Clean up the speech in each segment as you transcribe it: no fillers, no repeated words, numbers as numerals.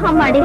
அம்மாடி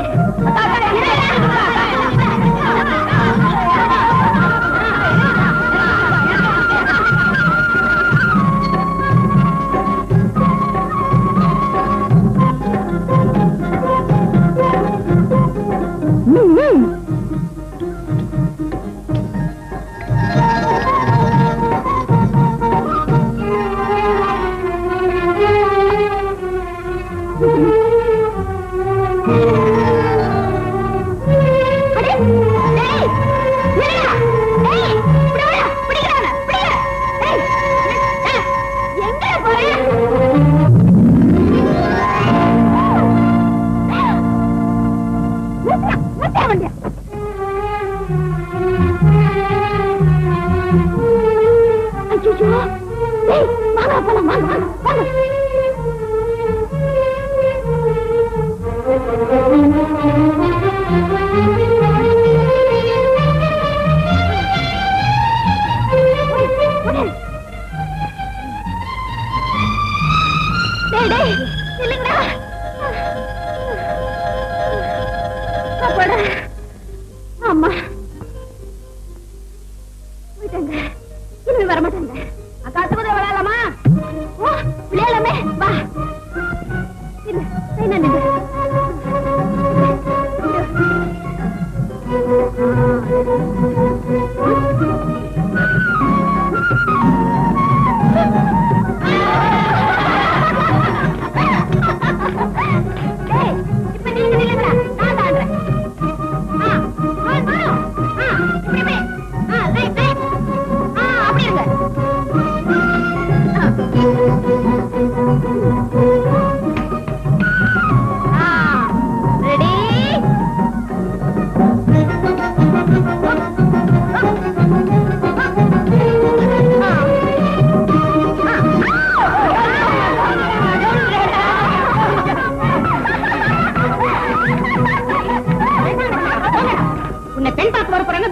அம்மா போயிட்டாங்க. இனிமே வர மாட்டாங்க. அக்கா கூட விளையாடலாமா? விளையாடலாமே வா.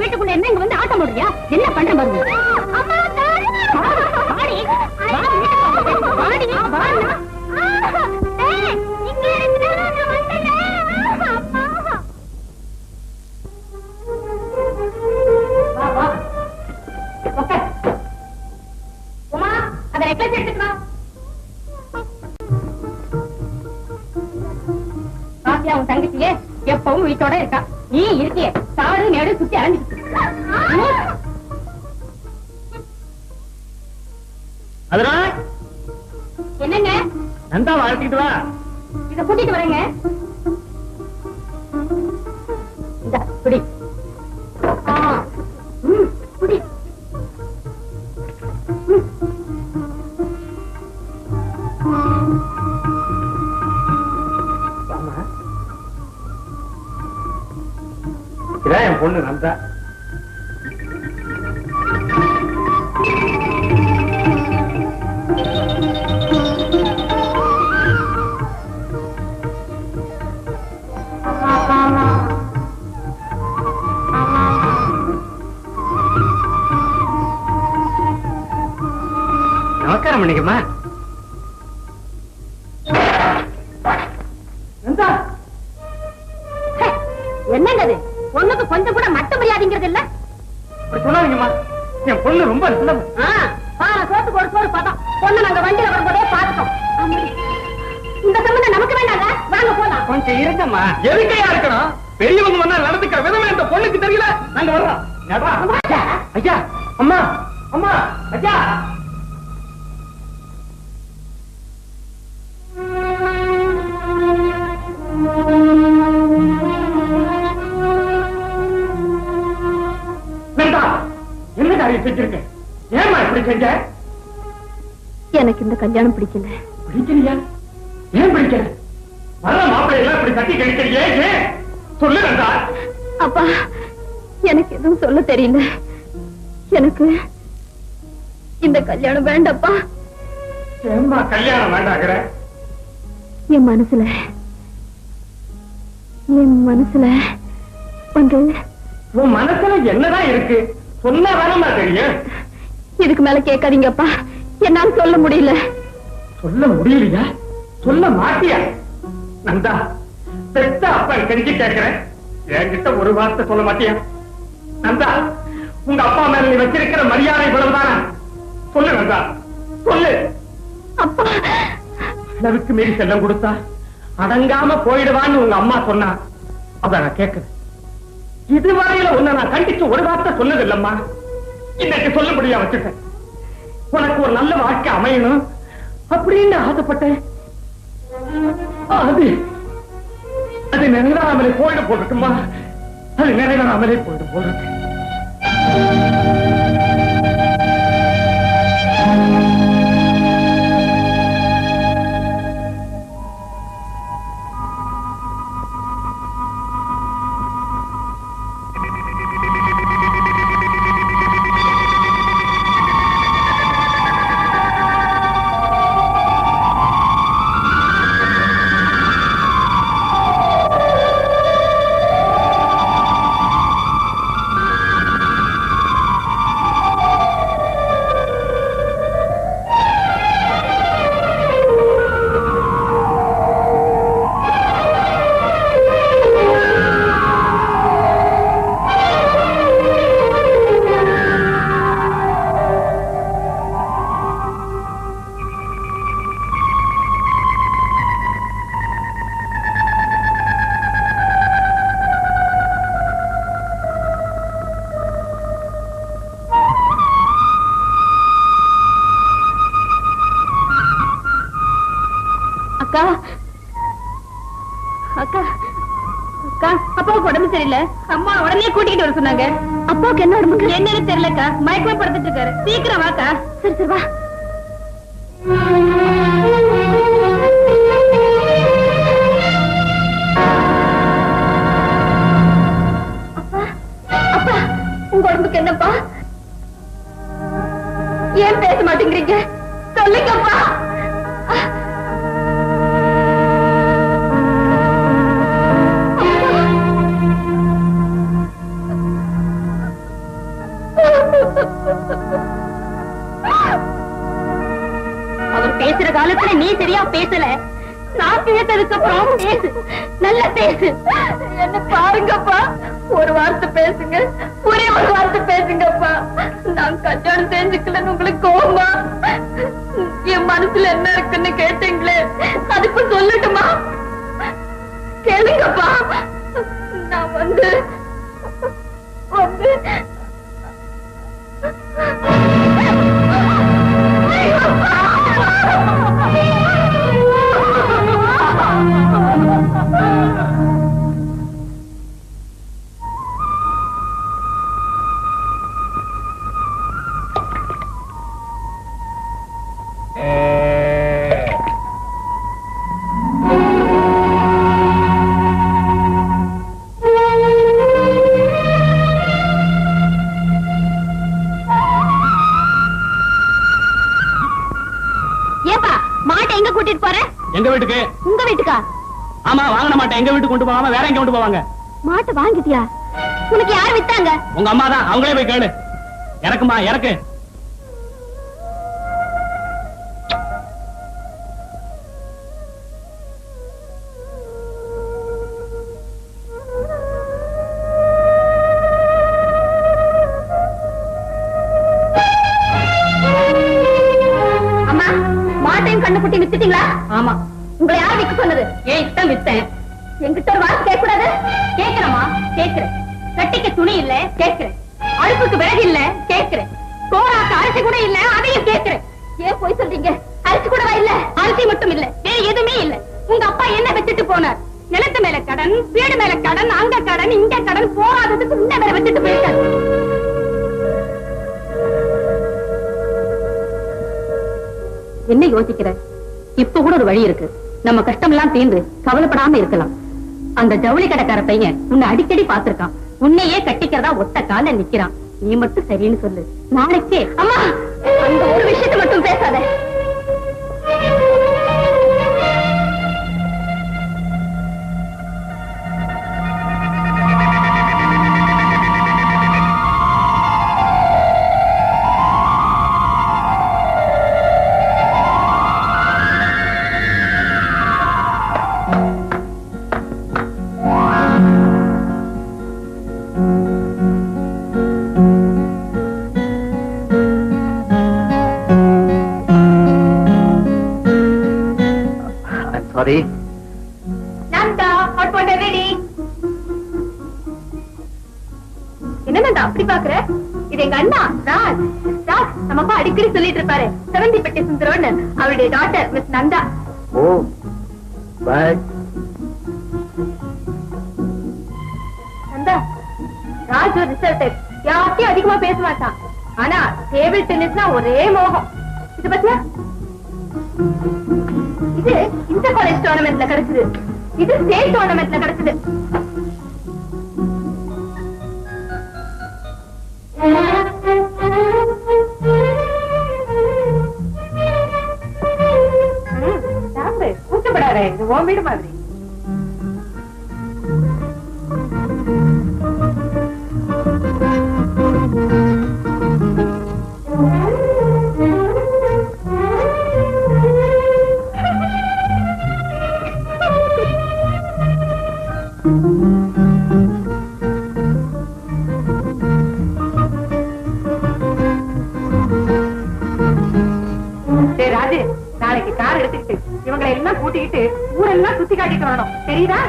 வீட்டுக்குள்ள என்ன இங்க வந்து ஆட்டம் போடுறியா? என்ன பண்ற பாருங்க. உன் தங்கச்சியே எப்பவும் வீட்டோட இருக்கா. நீ இருக்கிய காடு நேடு சுத்தி அலைஞ்சிட்டு என்னங்க நந்தா வாழ்த்துக்கிட்டு வா. இத கூட்டிட்டு வரேங்க. குடி குடி. இதான் என் பொண்ணு நந்தா. நமஸ்காரம் பண்ணிக்கம்மா. என்னங்க பொண்ணுக்கு கொஞ்சம் கூட மட்ட மரியாதைங்கிறது இல்ல. சொல்லாதீங்கம்மா, என் பொண்ணு ரொம்ப சோத்துக்கு ஒரு சோறு பார்த்தோம். பொண்ணு நாங்க வண்டியில வரும்போதே பார்த்தோம். இந்த சம்பந்தம் நமக்கு வேண்டாங்க. வாங்க போலாம். கொஞ்சம் இருக்கம்மா. எதுக்கையா இருக்கணும்? பெரியவங்க வந்தா நடந்துக்கிற விதமே இந்த பொண்ணுக்கு தெரியல. நாங்க வர்றோம். ஐயா அம்மா அம்மா ஐயா. காரியம் செஞ்சிருக்க. ஏமா இப்படி செஞ்ச? எனக்கு இந்த கல்யாணம் பிடிக்கல. பிடிக்கலையா? ஏன் பிடிக்கல? வர மாப்பிள்ளை எல்லாம் இப்படி கட்டி கழிக்கிறியே, ஏன் சொல்லு நந்தா. அப்பா, எனக்கு எதுவும் சொல்ல தெரியல. எனக்கு இந்த கல்யாணம் வேண்டப்பா. ஏம்மா கல்யாணம் வேண்டாங்கிற? என் மனசுல வந்து உன் மனசுல என்னதான் இருக்கு சொன்னா வேணாமா தெரியும். இதுக்கு மேல கேட்காதீங்கப்பா, என்னால சொல்ல முடியல. சொல்ல முடியலையா? சொல்ல மாட்டியா? நந்தா, பெத்த அப்பா கெஞ்சி கேட்கிறேன், என்கிட்ட ஒரு வார்த்தை சொல்ல மாட்டியா? நந்தா, உங்க அப்பா மேல நீ வச்சிருக்கிற மரியாதை இவ்வளவுதானா? சொல்லு நந்தா, சொல்லு. அப்பா, அளவுக்கு மீறி செல்லம் கொடுத்தா அடங்காம போயிடுவான்னு உங்க அம்மா சொன்னா அத நான் கேட்கிறேன். இதுவரையில உன்னை நான் கண்டிச்சு ஒரு வார்த்தை சொன்னது இல்லம்மா. இன்னைக்கு சொல்லும்படியா வச்சுட்டேன். உனக்கு ஒரு நல்ல வாழ்க்கை அமையணும் அப்படின்னு ஆசைப்பட்டேன். அது நிறைவேறாமலே போயிட போட்டுமா? அது நிறைவேறாமலே போயிட போறது. அக்கா, அக்கா, அக்கா, அப்பாவுக்கு உடம்பு சரியில்ல. அம்மா உடனே கூட்டிட்டு வர சொன்னாங்க. அப்பாவுக்கு என்ன உடம்புக்கு? என்னன்னு தெரியலக்கா, மயக்கமா படுத்துட்டு இருக்காரு. சீக்கிரம் வாக்கா. சரி சரி வா. அப்பா, அப்பா, உங்க உடம்புக்கு என்னப்பா? ஏன் பேச மாட்டேங்கிறீங்க? சொல்லுங்கப்பா. அவர் பேசுற காலத்துல நீ சரியா பேசல. நான் பேசுறதுக்கு அப்புறம் பேசு, நல்லா பேசு. என்ன பாருங்கப்பா, ஒரு வார்த்தை பேசுங்க, ஒரே ஒரு வார்த்தை பேசுங்கப்பா. நான் கல்யாணம் செஞ்சுக்கலன்னு உங்களுக்கு கோவமா? என் மனசுல என்ன இருக்குன்னு கேட்டீங்களே, அதுக்கு சொல்லட்டுமா? கேளுங்கப்பா. நான் வந்து எங்க வீட்டுக்கு? உங்க வீட்டுக்கா? ஆமா, வாங்கின மாட்டேன். எங்க வீட்டுக்கு கொண்டு போவாங்க, வேற எங்க கொண்டு போவாங்க? மாட்டை வாங்கிட்டியா? உனக்கு யார் வித்தாங்க? உங்க அம்மா தான். அவங்களே போய் கேளு. இறக்குமா, இறக்கு. அம்மா, மாட்டையும் கண்ணுக்குட்டி வித்துட்டீங்களா? ஆமா. உங்களை யார் விற்க சொன்னது? ஏன் இஷ்டம் வித்தேன். என்கிட்ட ஒரு வார்த்தை கேட்க கூடாது? கேட்கிறமா? கேட்கிறேன். கட்டிக்க துணி இல்ல, கேட்கிறேன். அழுப்புக்கு விறகு இல்ல, கேட்கிறேன். கோராக்கு அரிசி கூட இல்ல, அதையும் கேட்கிறேன். ஏன் போய் சொல்றீங்க? அரிசி கூடவா இல்ல? அரிசி மட்டும் இல்ல, வேற எதுவுமே இல்ல. உங்க அப்பா என்ன வச்சுட்டு போனார்? நிலத்து மேல கடன், வீடு மேல கடன், அங்க கடன், இங்க கடன், போராததுக்கு இந்த வேற வச்சுட்டு போயிருக்காரு. என்ன யோசிக்கிற? இப்ப கூட ஒரு வழி இருக்கு. நம்ம கஷ்டம் எல்லாம் தீர்ந்து கவலைப்படாம இருக்கலாம். அந்த ஜவுளி கடைக்கார பையன் உன்னை அடிக்கடி பாத்திருக்கான். உன்னையே கட்டிக்கிறதா ஒத்த கால நிக்கிறான். நீ மட்டும் சரின்னு சொல்லு. நாளைக்கே அம்மா அந்த ஒரு விஷயத்தை மட்டும் பேசாத. Sorry. Nanda, hot water ready. என்ன நந்தா அப்படி பாக்குற? இது எங்க அண்ணா ராஜ். ராஜ் நம்ம அப்பா அடிக்கடி சொல்லிட்டு இருப்பாரு, செவந்திப்பட்டி சுந்தரோன்னு. அவருடைய daughter miss Nanda. Oh but Nanda, Raj ஒரு ரிசர்வ் டைப். யார்கிட்டயும் அதிகமா பேச மாட்டான். ஆனா டேபிள் டென்னிஸ்னா ஒரே மோகம். இது பத்தியா? இது இந்த காலேஜ் டோர்னமெண்ட்ல கிடைச்சது. இது ஸ்டேட் டோர்னமெண்ட்ல கிடைச்சது. கூச்சப்படாத, இது உன் வீடு மாதிரி. ராஜு, நாளைக்கு கார் எடுத்துக்கிட்டு இவங்களை எல்லாம் கூட்டிக்கிட்டு ஊரெல்லாம் சுத்தி காட்டிட்டு வரணும். தெரியுதா?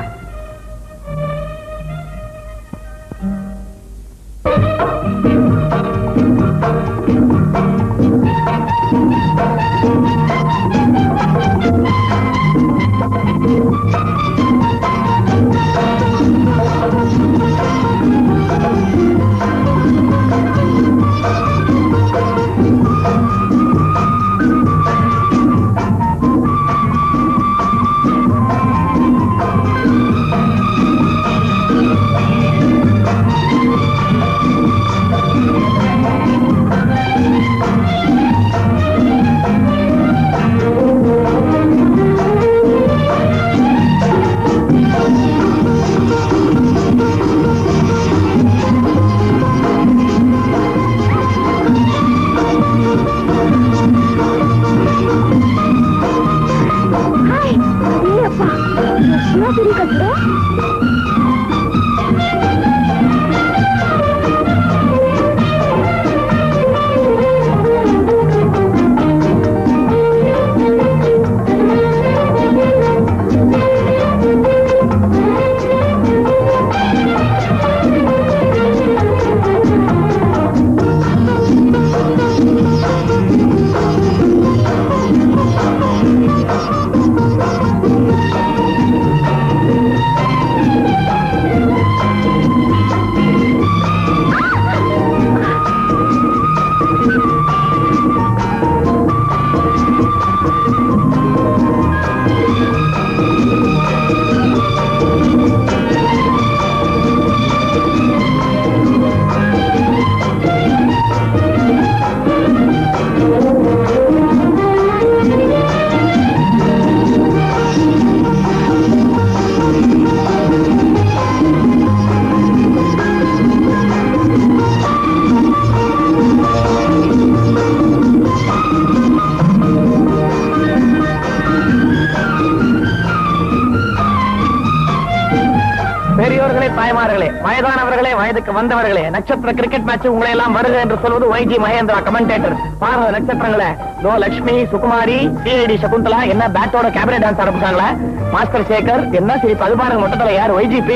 வயதானவர்களே, வயதுக்கு வந்தவர்களே, நட்சத்திர கிரிக்கெட் மேட்ச் உங்களை எல்லாம் வருக என்று சொல்வது YG மகேந்திரா கமெண்டேட்டர். பாருங்க நட்சத்திரங்களே, லோ லட்சுமி, சுகுமாரி, CID சகுந்தலா என்ன பேட்டோட கேபினட் டான்ஸ் ஆரம்பிச்சாங்களா? மாஸ்டர் சேகர் என்ன சிரிப்பு, அது பாருங்க மொத்தத்துல யார் YGP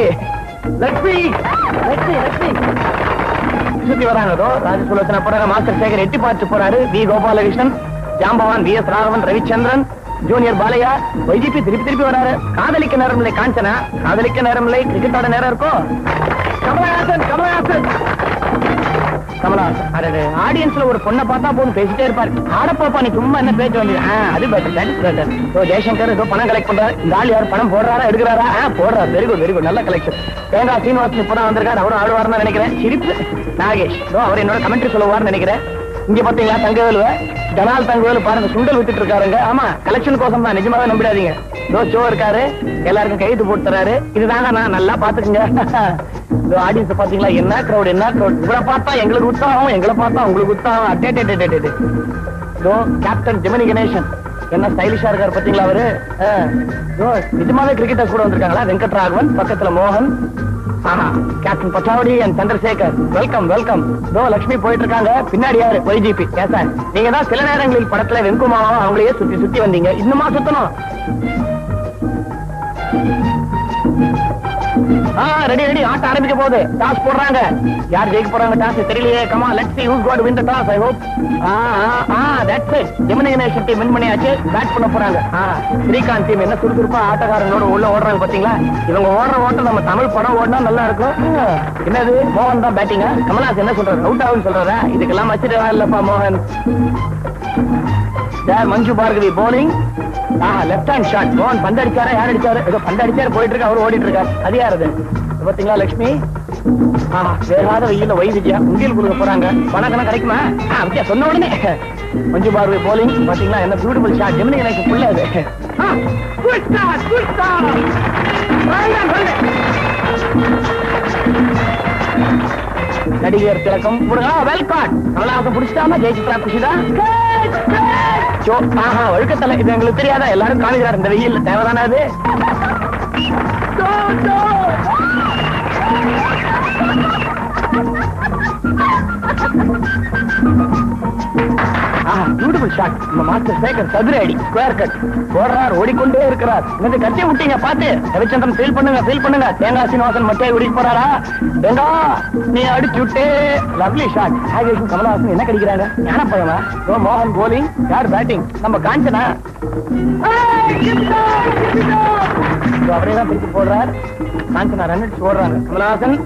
லட்சுமி லட்சுமி லட்சுமி சுத்தி வராங்க. ராஜ சுலோச்சனா போறாங்க, மாஸ்டர் சேகர் எட்டி பார்த்து போறாரு, வி கோபாலகிருஷ்ணன், ஜாம்பவான், VS Raghavan, Ravichandran, junior Balaiah, YGP திருப்பி வராரு. காதலிக்க நேரம் இல்லை காஞ்சனா, காதலிக்க நேரம் இல்லை, கிரிக்கெட்டோட நேரம் இருக்கோ. கமலஹாசன் கமலஹாசன் கமலஹாசன் ஆடியன்ஸ்ல ஒரு பொண்ணை பார்த்தா போதும் பேசிட்டே இருப்பாரு. ஆடப்பாப்பா நீ சும்மா என்ன பேச்சு வந்து அது பெட்டர். ஜெய்சங்கர் ஏதோ பணம் கலெக்ட் பண்றாரு. இந்த ஆள் யார் பணம் போடுறாரா எடுக்கிறாரா? போடுறாரு. வெரி குட் நல்ல கலெக்ஷன். தேங்காய் சீனிவாசன் இப்பதான் வந்திருக்காரு. அவரும் ஆடுவார்னு நினைக்கிறேன். சிரிப்பு நாகேஷ் அவர் என்னோட கமெண்ட்ரி சொல்லுவார்னு நினைக்கிறேன். இங்க பாத்தீங்களா தங்கவேலு ஜனால் தங்கவேலு பாருங்க சுண்டல் வித்துட்டு இருக்காருங்க. ஆமா கலெக்ஷன் கோசம் தான், நிஜமாவே நம்பிடாதீங்க. ஷோ இருக்காரு, எல்லாருக்கும் கைது போட்டு தராரு. இதுதாங்க நான் நல்லா பாத்துக்குங்க. ஆடியன்ஸ் பாத்தீங்களா என்ன கிரௌட் இவரை பார்த்தா எங்களுக்கு உற்சாகம், எங்களை பார்த்தா உங்களுக்கு உற்சாகம். அட்டே கேப்டன் ஜெமினி கணேசன் என்ன ஸ்டைலிஷா இருக்காரு பாத்தீங்களா அவரு. நிஜமாவே கிரிக்கெட்டர்ஸ் கூட வந்திருக்காங்களா. வெங்கட்ராகவன் பக்கத்துல மோகன், captain Pataudi and Chandrasekhar. Welcome. Lakshmi போயிட்டு இருக்காங்க. பின்னாடி யாரு ஒய்ஜிபி. சார் நீங்க தான் சில நேரங்களில் படத்துல வெங்குமாவும் அவங்களையே சுத்தி வந்தீங்க. இன்னுமா சுத்தணும்? ரெடி ஆட்ட ஆரம்பிக்க போகுது. டாஸ் போடுறாங்க. யார் ஜெயிக்க போறாங்க டாஸ் தெரியலையே. Comma let's see who's going to win the toss. I hope that's it. Gemini Ganesan team win பண்ணியாச்சு. பேட் பண்ண போறாங்க. ஸ்ரீகாந்த் டீம் என்ன சுறுசுறுப்பா ஆட்டக்காரங்களோட உள்ள ஓடுறாங்க பாத்தீங்களா. இவங்க ஓடுற ஓட்டம் நம்ம தமிழ் படம் ஓடினா நல்லா இருக்கும். என்னது மோகன் தான் பேட்டிங்க. கமல்ஹாசன் என்ன சொல்றாரு? அவுட் ஆகுன்னு சொல்றாரா? இதுக்கெல்லாம் வச்சுட்டு இல்லப்பா மோகன். Manju Bhargavi bowling. Left hand shot. மோகன் பந்து அடிச்சாரா? யார் அடிச்சாரு? ஏதோ பந்து அடிச்சாரு போயிட்டு இருக்கு. அவர் ஓடிட்டு இருக்காரு. அது யாரு பாத்தீங்களா? லட்சுமி. வேகாத வெயில வை விஜயா உண்டியல் கொடுக்க போறாங்க. பணக்கணம் கிடைக்குமா? விஜயா சொன்ன உடனே மஞ்சு பார்வை bowling பாத்தீங்களா. என்ன பியூட்டிஃபுல் ஷாட். ஜெமினி எனக்கு புள்ள அது. நடிகர் திலகம் வெல் காட். கமலஹாசன் புடிச்சிட்டாம ஜெயிச்சுட்டா குஷிதான். ஒழுக்கத்தலை இது எங்களுக்கு தெரியாதா? எல்லாரும் காமிக்கிறார் இந்த வெயில். தேவைதானே அது? Beautiful shot. நம்ம மாஸ்டர் சேகர் சதுர அடி ஸ்கொயர் கட் போடுறார். ஓடிக்கொண்டே இருக்கிறார். இந்த கட்டி விட்டீங்க பார்த்து ரவிச்சந்திரன் ஃபீல் பண்ணுங்க. தேங்காய் சீனிவாசன் மட்டை ஓடிட்டு போறாரா? தேங்கா நீ அடிச்சு விட்டே. Lovely shot. நாகேஷும் கமலஹாசன் என்ன கடிக்கிறாங்க? ஞானப்பழமா? மோகன் போலிங். யார் பேட்டிங்? நம்ம காஞ்சனா. அவரேதான் பிடிச்சு போடுறார். காஞ்சனா ரன் அடிச்சு ஓடுறாங்க. கமலஹாசன்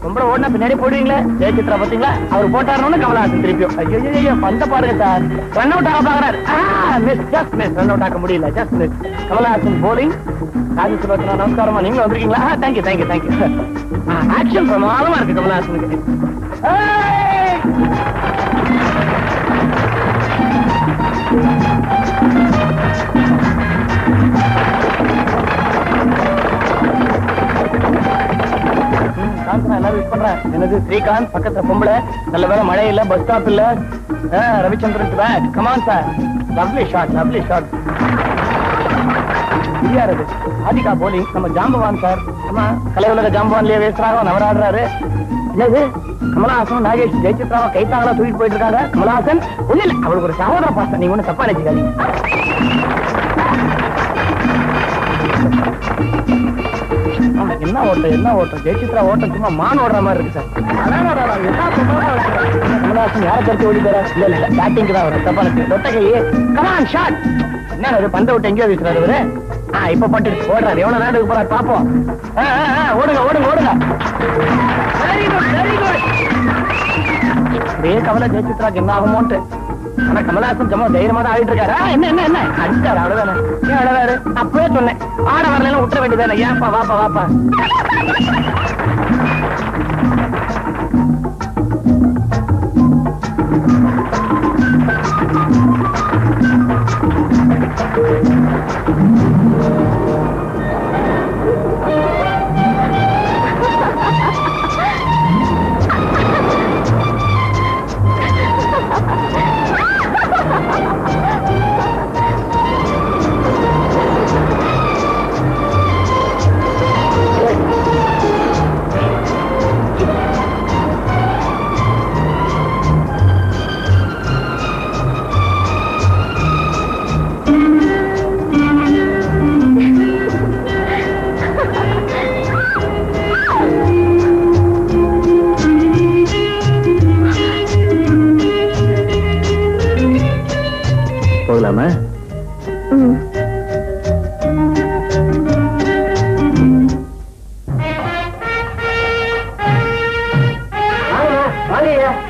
ரொம்ப ஓடினா பின்னாடி போடுவீங்களே. ஜெயசித்ரா பாத்தீங்களா? அவர் போட்டாருன்னு கமலஹாசன் திருப்பியும் ஐயோ பந்த பாருங்க சார். ரன் அவுட் ஆக பாக்குறாரு. மிஸ் ரன் அவுட் ஆக முடியல. Just miss. Kamalahasan bowling. Rajasulochana நமஸ்காரமா. நீங்களும் வந்திருக்கீங்களா? தேங்க்யூ. ஆக்ஷன் பிரமாதமா இருக்கு கமலஹாசனுக்கு. என்னது ஸ்ரீகாந்த் பக்கத்துல பொம்பளை. நல்ல வேலை மழை இல்ல, பஸ் ஸ்டாப் இல்ல. Ravichandran bat. Come on sir. Lovely shot. யாரு? ஆதிகா போலிங். நம்ம ஜாம்பவான் சார். ஆமா கலை உலக ஜாம்பவான்லயே வேஸ்டராக அவர் ஆடுறாரு. என்னது கமலஹாசன் நாகேஷ் ஜெயசித்ராவை கைத்தாங்களா தூக்கிட்டு போயிட்டு இருக்காங்க. கமலஹாசன் ஒண்ணு இல்ல, அவருக்கு ஒரு சகோதர பாசம். நீங்க ஒண்ணு தப்பா நினைச்சுக்காதீங்க. என்ன ஓட்டம் ஜெயசித்ரா ஓட்டம் சும்மா மான் ஓடுற மாதிரி இருக்கு சார். கமலஹாசன் யாரை கருத்து ஓடி போற? இல்ல பேட்டிங் தான் வரும். தப்பா இருக்கு. தொட்ட கையே. Come on shot. என்ன பந்த விட்டு எங்கேயோ வீசுறாரு இவரு. இப்ப பட்டு ஓடுறாரு. எவ்வளவு நேரம் போறாரு பாப்போம். ஓடுங்க. Very good. அப்படியே கமலா ஜெயசித்ராக்கு என்ன ஆகுமோன்ட்டு. ஆனா கமலஹாசன் ஜம்மா தைரியமா தான் ஆடிட்டு இருக்காரு. என்ன அடிச்சாரு அவ்வளவுதானே. ஏன் அழகாரு? அப்பவே சொன்னேன் ஆட வரலாம் விட்டுற வேண்டியதானே. ஏன்பா வாப்பா.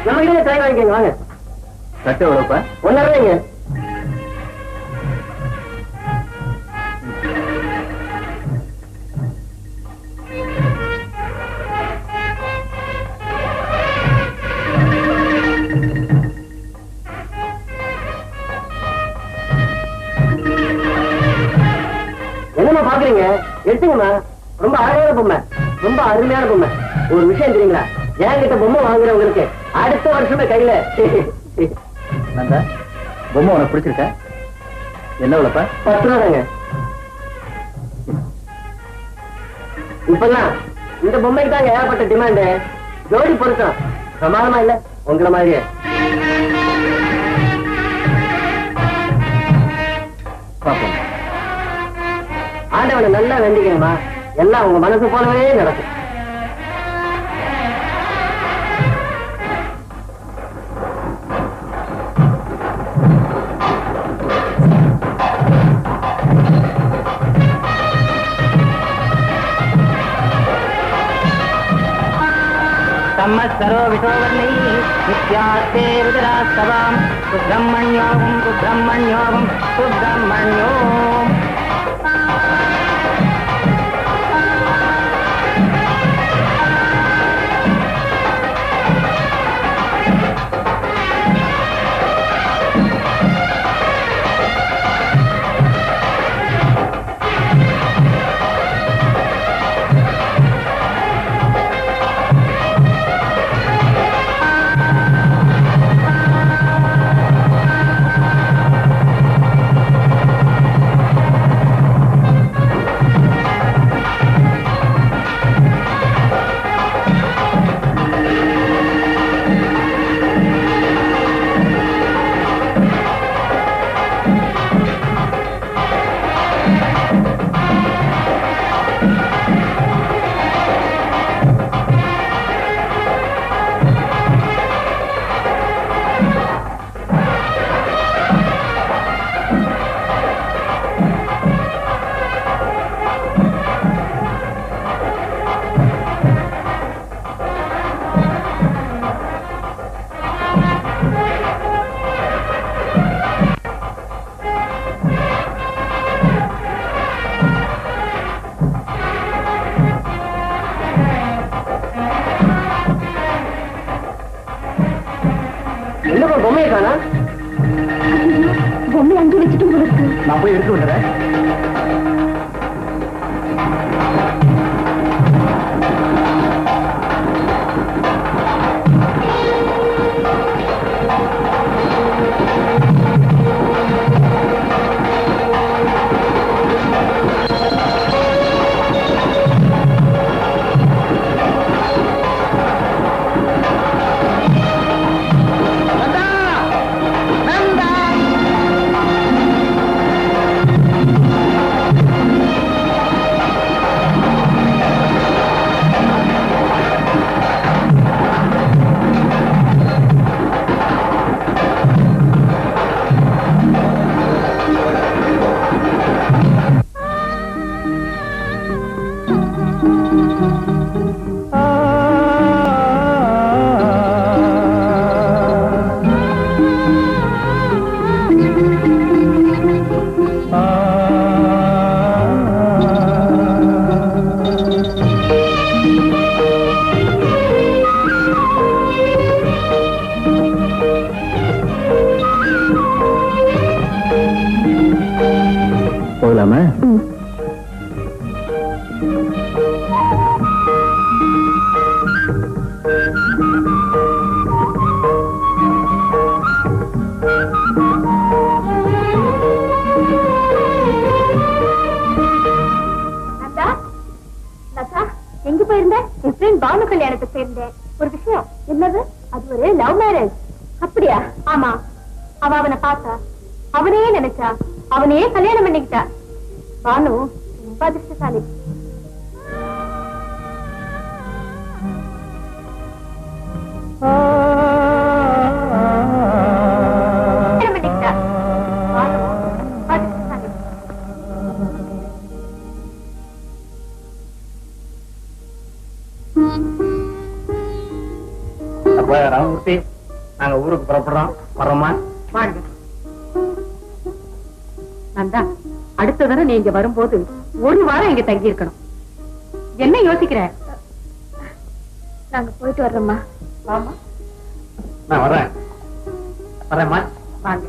நம்ம கிட்ட ட்ரை வாங்கிக்கோங்க வாங்க. கட்டு எவ்வளவுப்பா? 1.5 என்னமா பாக்குறீங்க? எடுத்துங்கம்மா. ரொம்ப அழகான பொம்மை, ரொம்ப அருமையான பொம்மை. ஒரு விஷயம் தெரியுங்களா, என்கிட்ட பொம்மை வாங்குறவங்களுக்கு அடுத்த வருஷமே கையில. நந்தா, பொம்மை உனக்கு பிடிச்சிருக்க? என்ன விளப்பா? 10 ரூபா தாங்க. இப்பெல்லாம் இந்த பொம்மைக்கு தாங்க ஏகப்பட்ட டிமாண்டு. ஜோடி பொருத்தம் பிரமாதமா இல்ல உங்களை மாதிரியே. பாப்போம். ஆண்டவனை நல்லா வேண்டிக்கணுமா, எல்லாம் உங்க மனசு போலவே நடக்கும். சம்மத்சரோ விசோவர்ணை நித்யாஸ்தே ருதிராஸ்தவாம் சுப்ரமண்யோம் சுப்ரமண்யோம் சுப்ரமண்யோம். என்னப்பா பொம்மையை காணா? பொம்மை அங்கே வச்சுட்டு உங்களுக்கு நான் போய் எடுத்து வந்துடுறேன். போகலாமா? எங்க போயிருந்த? என் ஃப்ரெண்ட் பானு கல்யாணத்துக்கு போயிருந்தேன். ஒரு விஷயம். என்னது? அது ஒரு லவ் மேரேஜ். அப்படியா? ஆமா. அவ அவனை பார்த்தா, அவனையே நினைச்சா, அவனையே கல்யாணம் பண்ணிக்கிட்டா. பானு ரொம்ப அதிர்ஷ்டசாலி. பண்ணிக்கிட்டா. பானு ரொம்ப அதிர்ஷ்டசாலி. அப்ப ராமமூர்த்தி, நாங்க ஊருக்கு புறப்படுறோம். வர்றோமா? வாங்க நந்தா. அடுத்த தடவை நீங்க வரும்போது ஒரு வாரம் இங்க தங்கி இருக்கணும். என்ன யோசிக்கிற? நாங்க போயிட்டு வர்றோம்மா. வாமா. நான் வர்றேன். வரேம்மா. வாங்க.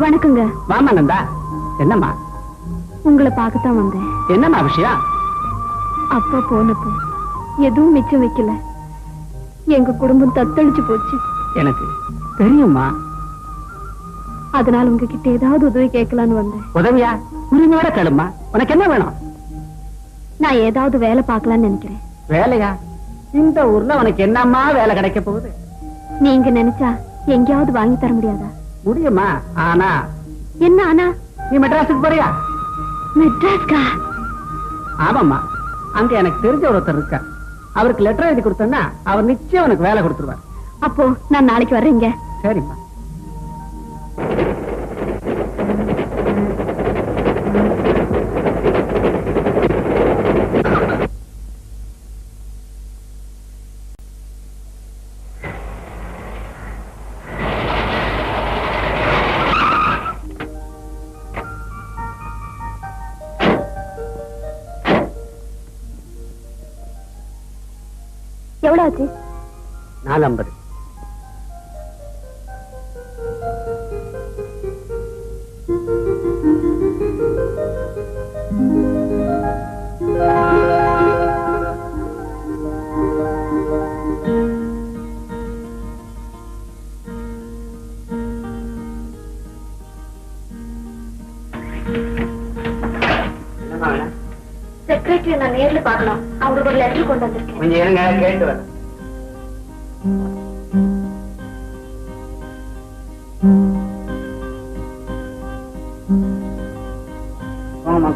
வணக்கங்க. வாமா நந்தா. என்னம்மா? உங்களை பார்க்கத்தான் வந்தேன். என்னம்மா விஷயம்? அப்பா போனப்போ எதுவும் மிச்சம் வைக்கல. எங்க குடும்பம் தத்தளிச்சு போச்சு. எனக்கு தெரியுமா. அதனால உங்ககிட்ட ஏதாவது உதவி கேட்கலான்னு வந்தேன். உதவியா? உரிமையோட கேளுமா. உனக்கு என்ன வேணும்? நான் ஏதாவது வேலை பார்க்கலான்னு நினைக்கிறேன். வேலையா? இந்த ஊர்ல உனக்கு என்னம்மா வேலை கிடைக்க போகுது? நீங்க நினைச்சா எங்கேயாவது வாங்கி தர முடியாதா? முடியுமா? ஆனா என்ன ஆனா? நீ மெட்ராஸுக்கு போறியா? மெட்ராஸ்கா? ஆமாம்மா. அங்க எனக்கு தெரிஞ்ச ஒருத்தர் இருக்கா. அவருக்கு லெட்டர் எழுதி கொடுத்தேன்னா அவர் நிச்சயம் உனக்கு வேலை கொடுத்துருவார். அப்போ நான் நாளைக்கு வர்றேங்க. சரிம்மா. எவ்வளவு ஆச்சு? 450. செக்ரட்டரி நான் நேர்ல பார்க்கணும். அவங்களுக்கு ஒரு லெட்டர் கொண்டு வந்திருக்கேன். கொஞ்சம் இருங்க, கேட்டு வரேன்.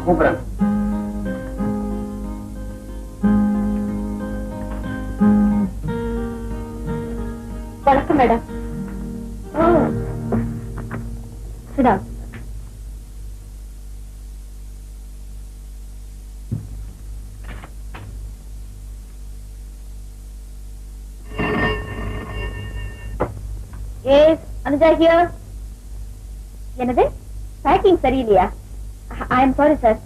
கூப்பிடுறேன். வணக்கம் மேடம். சிடா. அனுஜா ஹியர். என்னது? பேக்கிங் சரியில்லையா? I am sorry sir.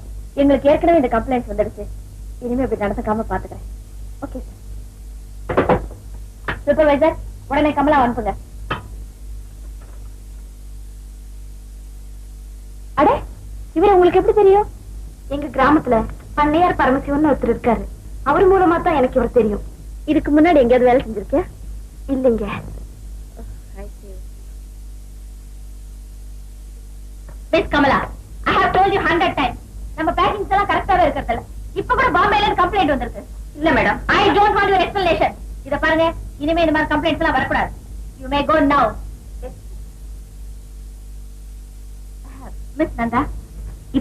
எங்களுக்கு ஏற்கனவே இந்த கம்ப்ளைண்ட் வந்துடுச்சு. இனிமே இப்படி நடந்துக்காம பாத்துக்கிறேன். Okay sir. சூப்பர்வைசர், உடனே கமலா அனுப்புங்க. அடே, இவரு உங்களுக்கு எப்படி தெரியும்? எங்க கிராமத்துல பண்ணையார் பரமசிவன் ஒருத்தர் இருக்காரு. அவர் மூலமா தான் எனக்கு இவர் தெரியும். இதுக்கு முன்னாடி எங்கேயாவது வேலை செஞ்சிருக்கேன்? இல்லைங்க. Miss Kamala, I have told you 100 times. நம்ம பேக்கிங்ஸ் எல்லாம் கரெக்டாவே இருக்கறதுல. இப்ப கூட பாம்பேல இருந்து கம்ப்ளைண்ட் வந்திருக்கு. இல்ல madam, I don't want your explanation. இத பாருங்க, இனிமே இந்த மாதிரி கம்ப்ளைண்ட்ஸ் எல்லாம் வரக்கூடாது. You may go now. Miss Nanda,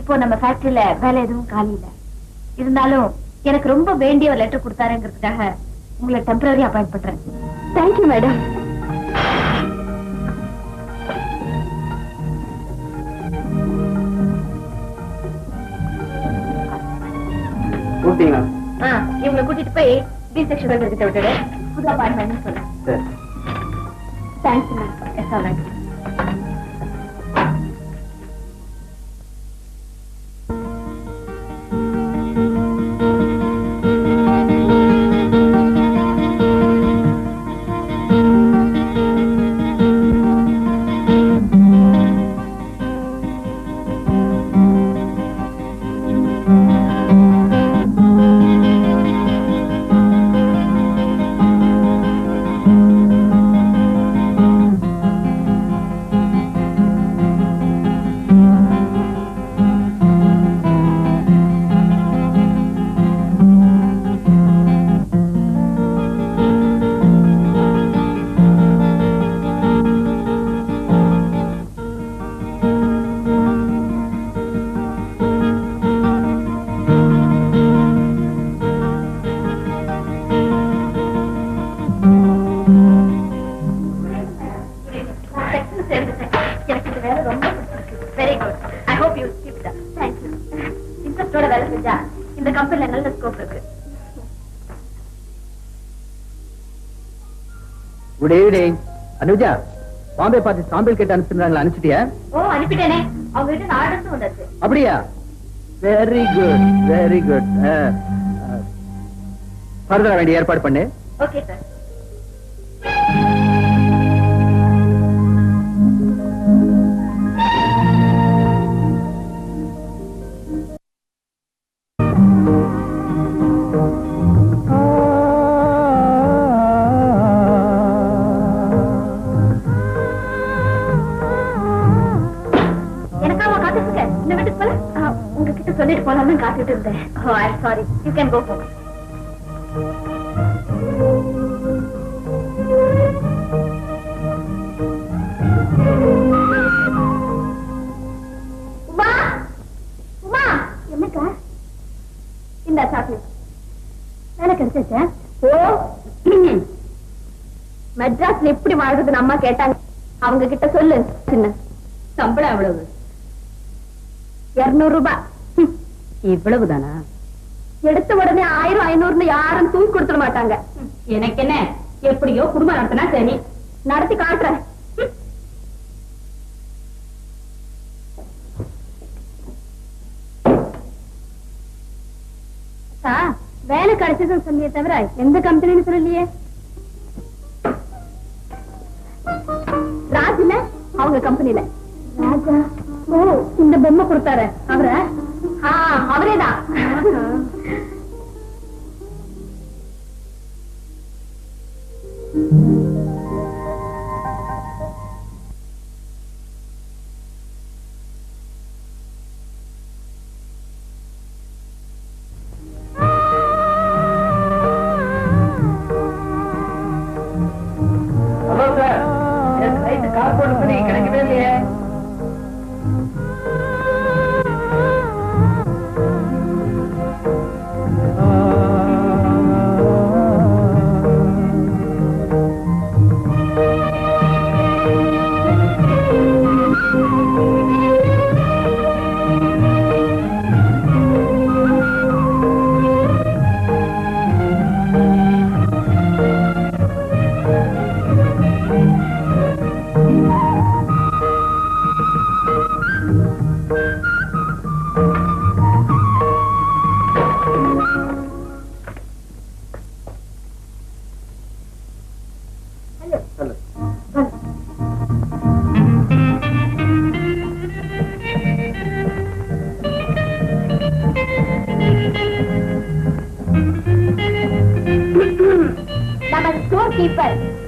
இப்போ நம்ம ஃபேக்டரியில வேலை எதுவும் காலி இல்ல. இருந்தாலும் எனக்கு ரொம்ப வேண்டிய ஒரு லெட்டர் கொடுத்தாருங்கிறதுக்காக உங்களை டெம்பரரி அப்பாயிண்ட் பண்றேன். Thank you madam. இவங்களை கூட்டிட்டு போய் பி செக்ஷன் கிட்ட விட்டுடு. புது அப்பாயின்மெண்ட் சொல்லுங்க. Thanks ma'am. Yes all right. எனக்கு வேலை ரொம்ப பிடிச்சிருக்கு. Very good. I hope you keep that. Thank you. இன்ட்ரெஸ்டோட வேலை செஞ்சா இந்த கம்பெனில நல்ல ஸ்கோப் இருக்கு. Good evening. அனுஜா, பாம்பே பார்த்து சாம்பிள் கேட்டு அனுப்பிச்சிருந்தாங்களா? அனுப்பிச்சிட்டியா? ஓ, அனுப்பிட்டேனே. அவங்க கிட்ட ஆர்டர்ஸ் வந்தாச்சு. அப்படியா? Very good, very good. ஃபர்தரா வேண்டிய ஏற்பாடு பண்ணு. Okay sir. உங்ககிட்ட சொல்லிட்டு போனாலும் காத்துட்டு இருந்தேன். Oh, I am sorry. You can go home. Uma, Uma, என்னக்கா? இந்த சாக்லேட் வேலை கிடைச்சா? ஓ, மெட்ராஸ்ல எப்படி வாழ்றதுன்னு அம்மா கேட்டாங்க. அவங்க கிட்ட சொல்லு. சின்ன சம்பளம் எவ்வளவு? 200 ரூபாய். இவ்வளவுதானா? எடுத்த உடனே 1000 500 யாரும் தூக்கி கொடுத்துட மாட்டாங்க. எனக்கு என்ன, எப்படியோ குடும்பம் நடத்தினா சரி. நடத்தி காட்டுறேன். வேலை கிடைச்சதுன்னு சொல்லியே தவிர எந்த கம்பெனின்னு சொல்லலையே. ராஜ்ல அவங்க கம்பெனில. ராஜா? ஓ, இந்த பொம்மை கொடுத்தாரு அவர? அவரேதான். ஹலோ சார், நைட்டு கார் போட்டு பண்ணி கிடைக்கவே இல்லையே.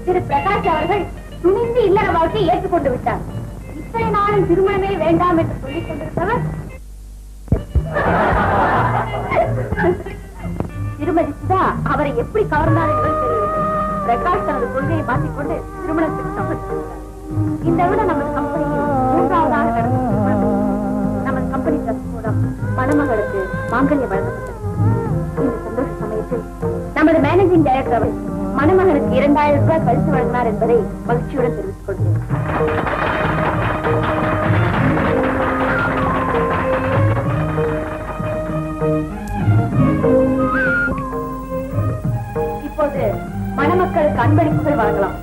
திரு பிரகாஷ் அவர்கள் துணிந்து இல்லற வாழ்க்கையை ஏற்றுக்கொண்டு விட்டார். இத்தனை நாளும் திருமணமே வேண்டாம் என்று சொல்லிக் கொண்டிருந்தவர் திருமதி சுதா அவரை எப்படி கவர்ந்தார் என்பது தெரியவில்லை. பிரகாஷ் தனது கொள்கையை மாற்றிக்கொண்டு திருமணத்துக்கு சம்மதித்தார். இந்த விட நமது கம்பெனியில் 3வதாக நடந்த திருமணம் நமது கம்பெனி ட்ரஸ்ட் மூலம் மணமகளுக்கு மாங்கல்யம் வழங்கப்பட்டது. இந்த சந்தோஷ சமயத்தில் நமது மேனேஜிங் டைரக்டர் அவர் மணமகனுக்கு 2000 ரூபாய் பரிசு வழங்கினார் என்பதை மகிழ்ச்சியுடன் தெரிவித்துக் கொள்கிறேன். இப்போது மணமக்களுக்கு அன்பளிப்புகள் வழங்கலாம்.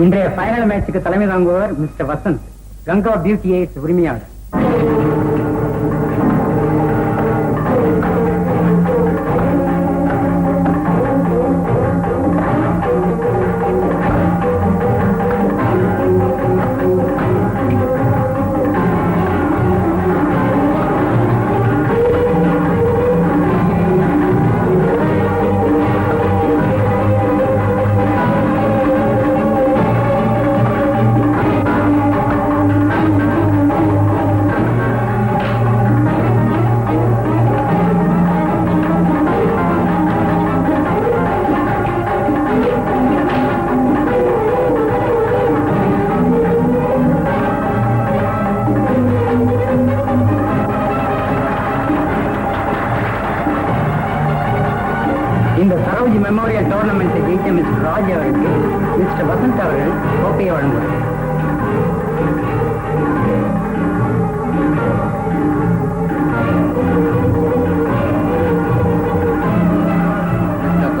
இன்றைய ஃபைனல் மேட்சுக்கு தலைமை தாங்குபவர் mister Vasanth, Ganga beauty aids உரிமையாளர். இந்த சரோஜி மெமோரியல் டோர்னமெண்ட்டை ஜெயித்த மிஸ்டர் ராஜ் அவருக்கு மிஸ்டர் வசந்த் அவர்கள் கோப்பையை வழங்குவார்.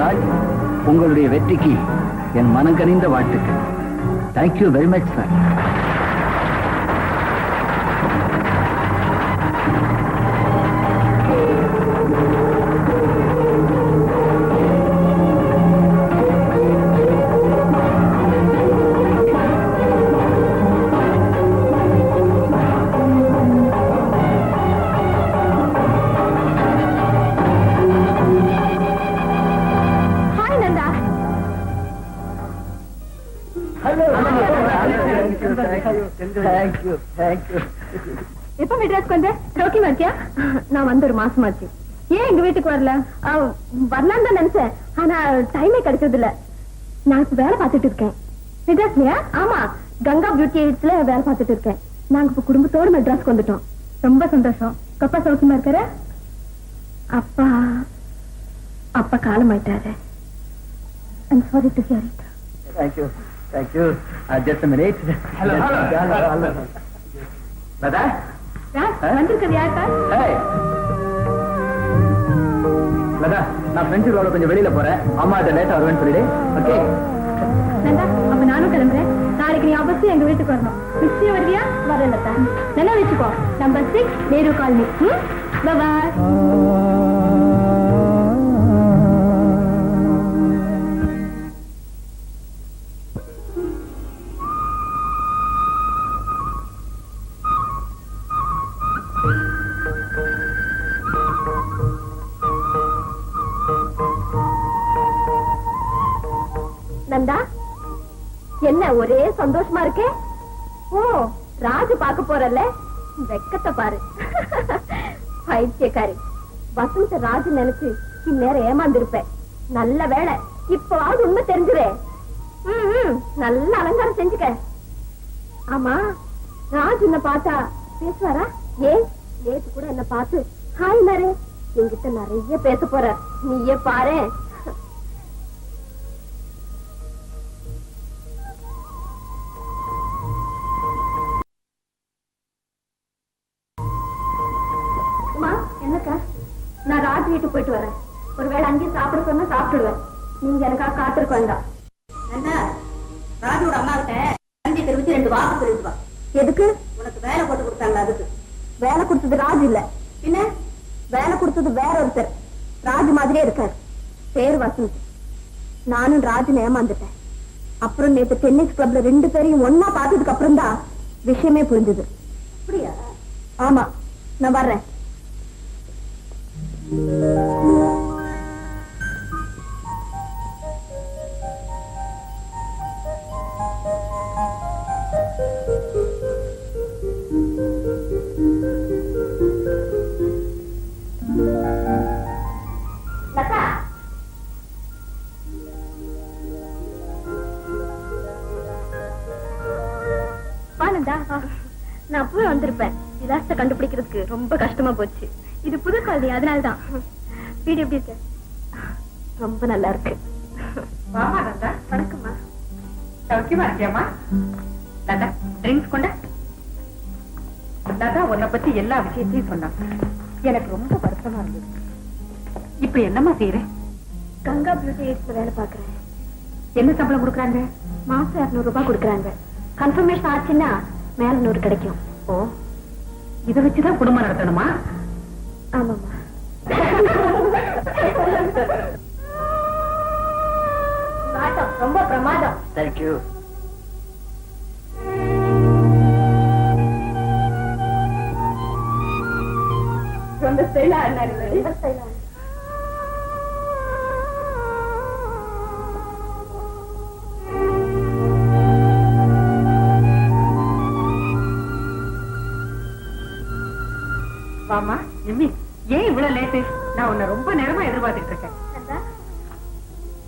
ராஜ், உங்களுடைய வெற்றிக்கு என் மனங்கனிந்த வாழ்த்துக்கள். Thank you very much sir. எப்ப மெட்ராஸ்க்கு வந்த? சௌக்கியமா இருக்கியா? நான் வந்து ஒரு மாசமாச்சு. ஏன் எங்க வீட்டுக்கு வரல? வரலாம் தான் நினைச்சேன், ஆனா டைமே கிடைச்சது இல்ல. நான் இப்ப வேலை பார்த்துட்டு இருக்கேன். மெட்ராஸ்லயா? ஆமா, கங்கா பியூட்டி எய்ட்ஸ்ல வேலை பார்த்துட்டு இருக்கேன். நாங்க இப்ப குடும்பத்தோட மெட்ராஸ்க்கு வந்துட்டோம். ரொம்ப சந்தோஷம். அப்பா சௌக்கியமா இருக்காரு? அப்பா அப்பா காலமாயிட்டாரு. I'm sorry to hear it. Thank you. Thank you. Just a minute. Hello. Lada? வந்திருக்கிறது யாருக்கா? Hey. லதா, நான் ஃப்ரெண்ட்ஸ் ரோல கொஞ்சம் வெளியில போறேன். அம்மா கிட்ட லேட்டா வருவேன்னு சொல்லிடு. ஓகே? நந்தா, அப்ப நானும் கிளம்புறேன். நாளைக்கு நீ அவசியம் எங்க வீட்டுக்கு வரணும். நிச்சயம் வருவியா? வரேன் லதா. நல்லா வச்சுக்கோ. Number 6 Nehru colony. Bye. Nanda, என்ன ஒரே சந்தோஷமா இருக்கே? ஓ, ராஜு பாக்க போறல்ல? வெக்கத்தை பாரு. பைத்தியக்காரி. வசந்த ராஜு நினைச்சு இந்நேரம் ஏமாந்திருப்பேன். நல்ல வேலை, இப்பவாவது உண்மை தெரிஞ்சுவே. நல்ல அலங்காரம் செஞ்சுக்க. ஆமா, ராஜு என்ன பார்த்தா பேசுவாரா? ஏன் நேத்து கூட என்ன பார்த்து ஹாய் மாரே என்கிட்ட நிறைய பேச போற. நீயே பாரு. என்னக்கா, நான் ராஜ் வீட்டுக்கு போயிட்டு வரேன். ஒருவேளை அங்கேயும் சாப்பிட சொன்னா சாப்பிட்டுடுவேன். நீங்க எனக்கா காத்திருக்க வேண்டாம். ராஜோட அம்மா கிட்ட தந்தி தெரிவிச்சு 2 வாக்கு தெரிவிச்சுவா. எதுக்கு? உனக்கு வேலை போட்டு கொடுத்தாங்களா? அதுக்கு. வேலை கொடுத்தது ராஜ் இல்ல, பின்ன வேலை கொடுத்தது வேற ஒருத்தர். ராஜ் மாதிரியே இருக்காரு, பேர் வசந்த். நானும் ராஜுன்னு ஏமாந்துட்டேன். அப்புறம் நேற்று டென்னிஸ் கிளப்ல 2 பேரையும் ஒன்னா பார்த்ததுக்கு அப்புறம் தான் விஷயமே புரிஞ்சது. அப்படியா? ஆமா, நான் வர்றேன். நான் அப்பவே வந்திருப்பேன். விலாசத்தை கண்டுபிடிக்கிறதுக்கு ரொம்ப கஷ்டமா போச்சு. இது புது காலனி, அதனாலதான். வீடு எப்படி இருக்கு? ரொம்ப நல்லா இருக்கு. வாமா லதா. வணக்கம்மா. சௌக்கியமா இருக்கியாமா? லதா, ட்ரிங்க்ஸ் கொண்ட. லதா உன்னை பத்தி எல்லா விஷயத்தையும் சொன்னான். எனக்கு ரொம்ப வருத்தமா இருந்தது. இப்ப என்னமா செய்யற? கங்கா பியூட்டி எய்ட்ஸ்ல வேலை பாக்குறேன். என்ன சம்பளம் கொடுக்குறாங்க? மாசம் 200 ரூபாய் கொடுக்குறாங்க. கன்ஃபர்மேஷன் ஆச்சுன்னா மேல 100 கிடைக்கும். ஓ, இதை வச்சுதான் குடும்பம் நடத்தணுமா? ஆமாமா. ரொம்ப பிரமாதம். தேங்க்யூ. ரொம்ப ஸ்டைலா இருந்தாரு. வாமா நிம்மி, ஏன் இவ்வளவு லேட்டு? நான் உன்னை ரொம்ப நேரமா எதிர்பார்த்துட்டு இருக்கேன்.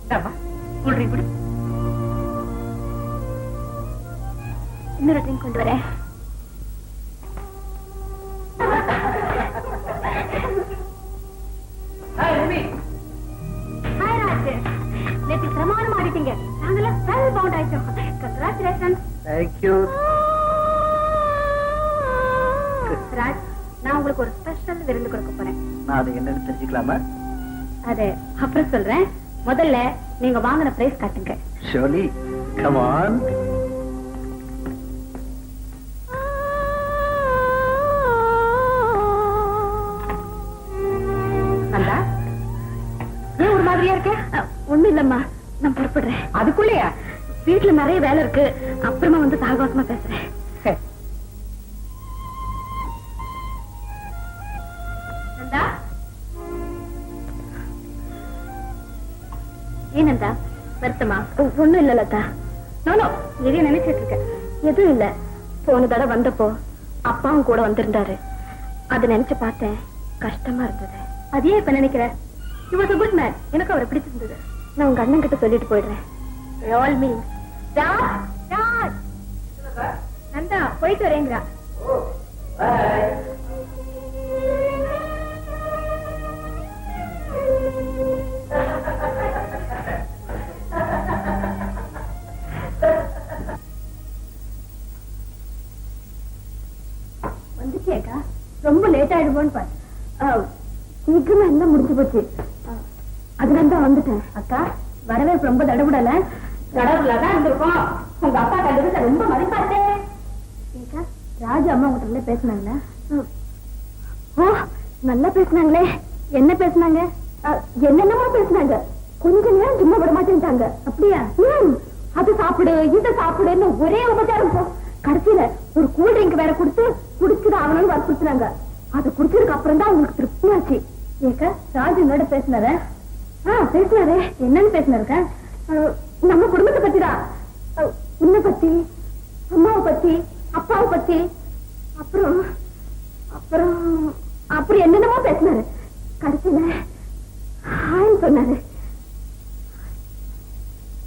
இந்தாம்மா, கூல்ட்ரிங்க் குடி. இன்னொரு ட்ரிங்க் கொண்டு வரேன். நேற்று பிரமாணம் ஆடிட்டீங்க. நாங்களாம் ஸ்பெல் பவுண்ட் ஆயிட்டோம். கங்க்ராச்சுலேஷன்ஸ். தேங்க்யூ. ராஜ், நான் உங்களுக்கு ஒரு ஸ்பெஷல் விருந்து கொடுக்க போறேன். நான் அது என்னன்னு தெரிஞ்சுக்கலாமா? அது அப்புறம் சொல்றேன். முதல்ல நீங்க வாங்கின பிரைஸ் காட்டுங்க. Surely, come on. நந்தா, ஏன் ஒரு மாதிரியா இருக்க? ஒண்ணும் இல்லம்மா, நான் புறப்படுறேன். அதுக்குள்ளேயா? வீட்டுல நிறைய வேலை இருக்கு. அப்புறமா வந்து சாகவாசமா பேசுறேன். சரி. நந்தா, ஏனந்தா வருத்தமா? ஒண்ணும் இல்ல லதா. நானும் எதையும் நினைச்சிட்டு இருக்கேன். எதுவும் இல்ல. போன தடவை வந்தப்போ அப்பாவும் கூட வந்திருந்தாரு. அது நினைச்சு பார்த்தேன், கஷ்டமா இருந்தது. அதையே இப்ப நினைக்கிறேன். He was a good man. எனக்கு அவரை பிடிச்சிருந்தது. நான் உங்க அண்ணன் கிட்ட சொல்லிட்டு போயிடுறேன். By all means. Raj, Nanda போயிட்டு வரேங்கிறா. வந்துச்சேக்கா, ரொம்ப லேட் ஆயிடுமோன்னு பாரு. சீக்கிரமா எல்லாம் முடிஞ்சு போச்சு. அதனால தான் வந்துட்டேன். அக்கா, வரவே ரொம்ப தடபுடல. கடவுளாதான் இருந்திருக்கோம். உங்க அப்பா கண்டுபிடிச்ச ரொம்ப மதிப்பாச்சே. ஏக்கா, ராஜா அம்மா உங்ககிட்ட பேசினாங்களா? ஓ, நல்லா பேசினாங்களே. என்ன பேசினாங்க? என்னென்னமோ பேசினாங்க. கொஞ்ச நேரம் சும்மா விட மாட்டேன்ட்டாங்க. அப்படியா? அது சாப்பிடு, இதை சாப்பிடுன்னு ஒரே உபச்சாரம். போ, கடைசியில ஒரு கூல் ட்ரிங்க் வேற கொடுத்து குடிச்சுதான் ஆகணும்னு வற்புறுத்தினாங்க. அது குடிச்சதுக்கு அப்புறம் தான் உங்களுக்கு திருப்தியாச்சு. ஏக்கா, ராஜு என்னோட பேசினார? பேசினாரு. என்னன்னு பேசினாருக்கா? நம்ம குடும்பத்தை பத்திதான். உன்னை பத்தி, அம்மாவை பத்தி, அப்பாவை பத்தி, அப்புறம் அப்புறம் அப்புறம் என்னென்னமோ பேசினாரு. கடைசியில ஹாய் சொன்னாரு.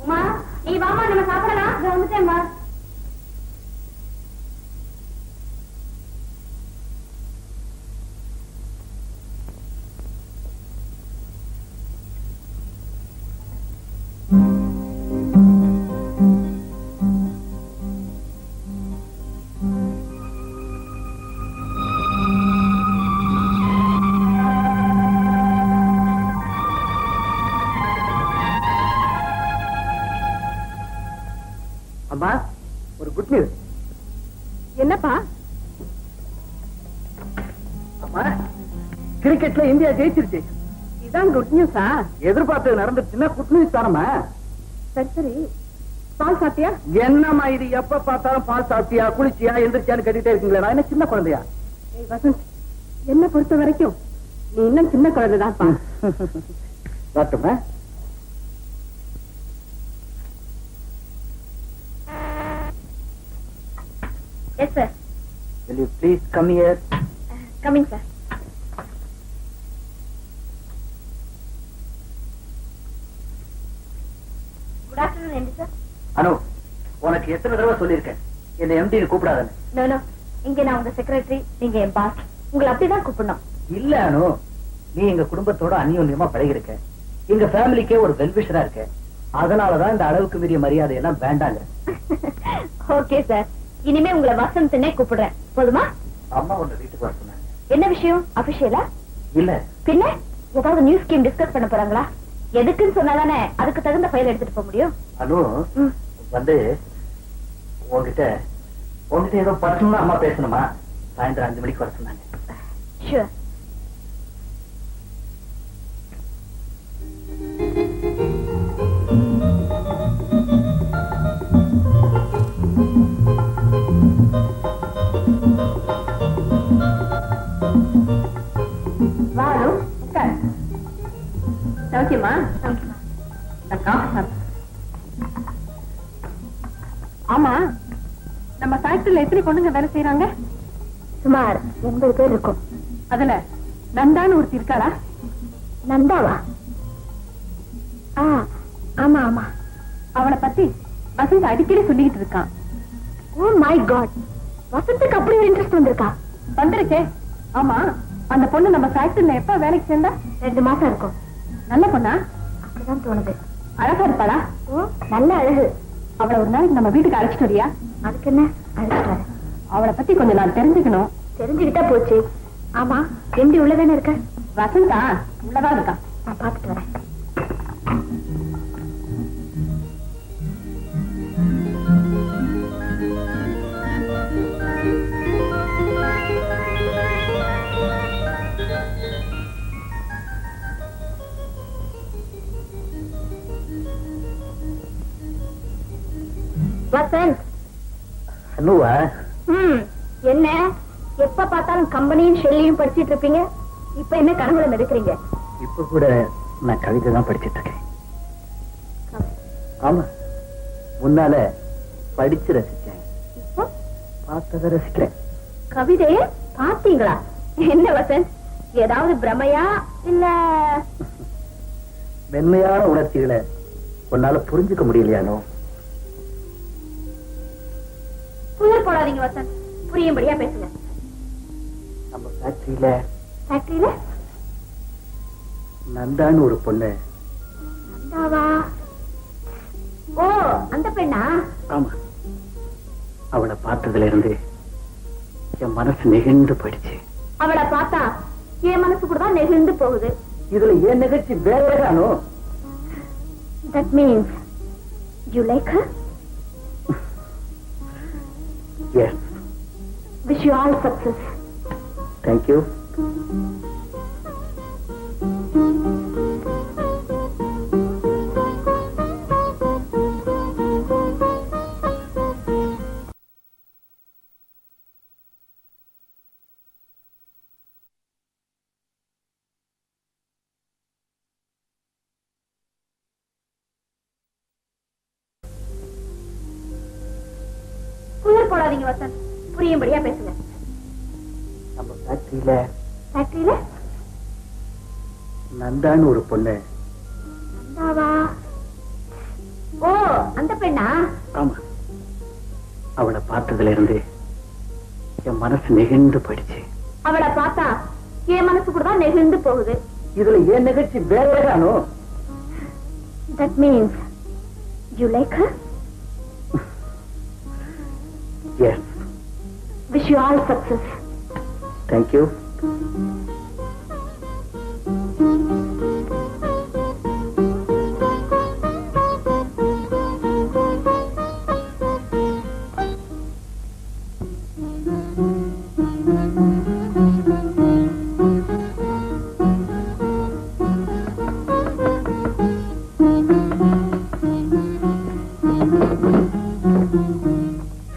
உமா, நீ வாமா, நம்ம சாப்பிடலாம். வந்துட்டேம்மா. அம்மா, ஒரு குட் நியூஸ். என்னப்பா? அம்மா, கிரிக்கெட்ல இந்தியா ஜெயிச்சிருச்சு. இதான் குட் நியூஸா? எதிர்பார்த்தது நடந்துச்சுன்னா குட் நியூஸ் தானம்மா. சரி சரி, பால் சாப்பிட்டியா? என்னம்மா இது, எப்ப பார்த்தாலும் பால் சாப்பிட்டியா, குளிச்சியா, எந்திரிச்சியான்னு கேட்டுட்டே இருக்கீங்களா? நான் என்ன சின்ன குழந்தையா? ஏய் வசந்த், என்ன பொறுத்த வரைக்கும் நீ இன்னும் சின்ன குழந்தைதான்ப்பா. வரட்டுமா? Yes sir. Will you please come here? Coming sir. Good afternoon MD sir. Anu, உனக்கு எத்தனை தடவை சொல்லியிருக்கேன் என்ன எம்டி கூப்பிடாதன்னு? நோ நோ, இங்க நான் உங்க செக்ரட்டரி, நீங்க என் பாஸ். உங்களை அப்படிதான் கூப்பிடணும். இல்ல அனு, நீ எங்க குடும்பத்தோட அந்யோன்யமா பழகிருக்க. எங்க ஃபேமிலிக்கே ஒரு வெல்விஷரா இருக்க. அதனாலதான் இந்த அளவுக்கு மீறிய மரியாதை எல்லாம் வேண்டாங்க. ஓகே சார், இனிமே உங்களை வசந்த்னே கூப்பிடுறேன். போதுமா? அம்மா உன்னை வீட்டுக்கு வர சொன்னாங்க. என்ன விஷயம்? அபிஷியலா? இல்ல, பின்ன ஏதாவது நியூஸ் ஸ்கீம் டிஸ்கஸ் பண்ண போறாங்களா? எதுக்குன்னு சொன்னாதானே அதுக்கு தகுந்த ஃபைல் எடுத்துட்டு போக முடியும். அனு வந்து உங்ககிட்ட ஏதோ பர்சனலா அம்மா பேசணுமா? சாயந்தரம் 5 மணிக்கு வர சொன்னாங்க. ஷூர். வாரு உட்கார். சௌக்கியமா? ஆமா, நம்ம ஃபேக்டரியில எத்தனை பொண்ணுங்க வேலை செய்யறாங்க? சுமார் 80 பேர் இருக்கும். அதுல நந்தான்னு ஒருத்தி இருக்காளா? நந்தாவா? ஆமா ஆமா. அவளை பத்தி வசந்த் அடிக்கடி சொல்லிக்கிட்டு இருக்கான். ஓ மை காட், வசந்துக்கு அப்படி ஒரு இன்ட்ரெஸ்ட் வந்திருக்கா? வந்திருக்கே. ஆமா, அந்த பொண்ணு நம்ம ஃபேக்டரியில எப்ப வேலைக்கு சேர்ந்தா? 2 மாசம் இருக்கும். நல்ல பொண்ணா? அப்படிதான் தோணுது. அழகா இருப்பாளா? ஓ நல்ல அழகு. அவளை ஒரு நாளைக்கு நம்ம வீட்டுக்கு அழைச்சிட்டு வரியா? அதுக்கு என்ன, அழைச்சிட்டாரு. அவளை பத்தி கொஞ்சம் நான் தெரிஞ்சுக்கணும். தெரிஞ்சுக்கிட்டா போச்சு. ஆமா, எம்டி உள்ளதானே இருக்க? வசந்தா உள்ளதான் இருக்கா. நான் பாத்துட்டு வரேன். வசந்த். அனுவா? என்ன எப்ப பார்த்தாலும் கம்பெனியும் ஷெல்லியும் படிச்சிட்டு இருப்பீங்க. இப்ப என்ன கனவுல நடக்கிறீங்க? இப்ப கூட நான் கவிதை தான் படிச்சிட்டு இருக்கேன். ஆமா, முன்னால படிச்சு ரசிச்சேன், இப்போ பார்த்தத ரசிக்கிறேன். கவிதைய பாத்தீங்களா? என்ன வசந்த், ஏதாவது பிரமையா இல்ல? மென்மையான உணர்ச்சிகளை உன்னால புரிஞ்சுக்க முடியலையானோ? புயல் போடாதீங்க வசந்த், புரியும்படியா பேசுங்க. நம்ம ஃபேக்டரியில நந்தான்னு ஒரு பொண்ணு. நந்தாவா? ஓ அந்த பெண்ணா? ஆமா, அவளை பார்த்ததுல இருந்து என் மனசு நெகிழ்ந்து போயிடுச்சு. அவளை பார்த்தா என் மனசு கூட தான் நெகிழ்ந்து போகுது. இதுல ஏன் நிகழ்ச்சி வேறதானோ? That means you like her? Yes. Wish you all success. Thank you. புயல் போடாதீங்க வசந்த், புரியும்படியா பேசுங்க. நம்ம ஃபேக்டரியில நந்தான்னு ஒரு பொண்ணு. நந்தாவா? ஓ அந்த பெண்ணா? ஆமா, அவளை பார்த்ததுல இருந்து என் மனசு நெகிழ்ந்து போயிடுச்சு. அவளை பார்த்தா என் மனசு கூட தான் நெகிழ்ந்து போகுது. இதுல ஏன் நிகழ்ச்சி வேறதானோ? That means you like her? Yes. Wish you all success. Thank you.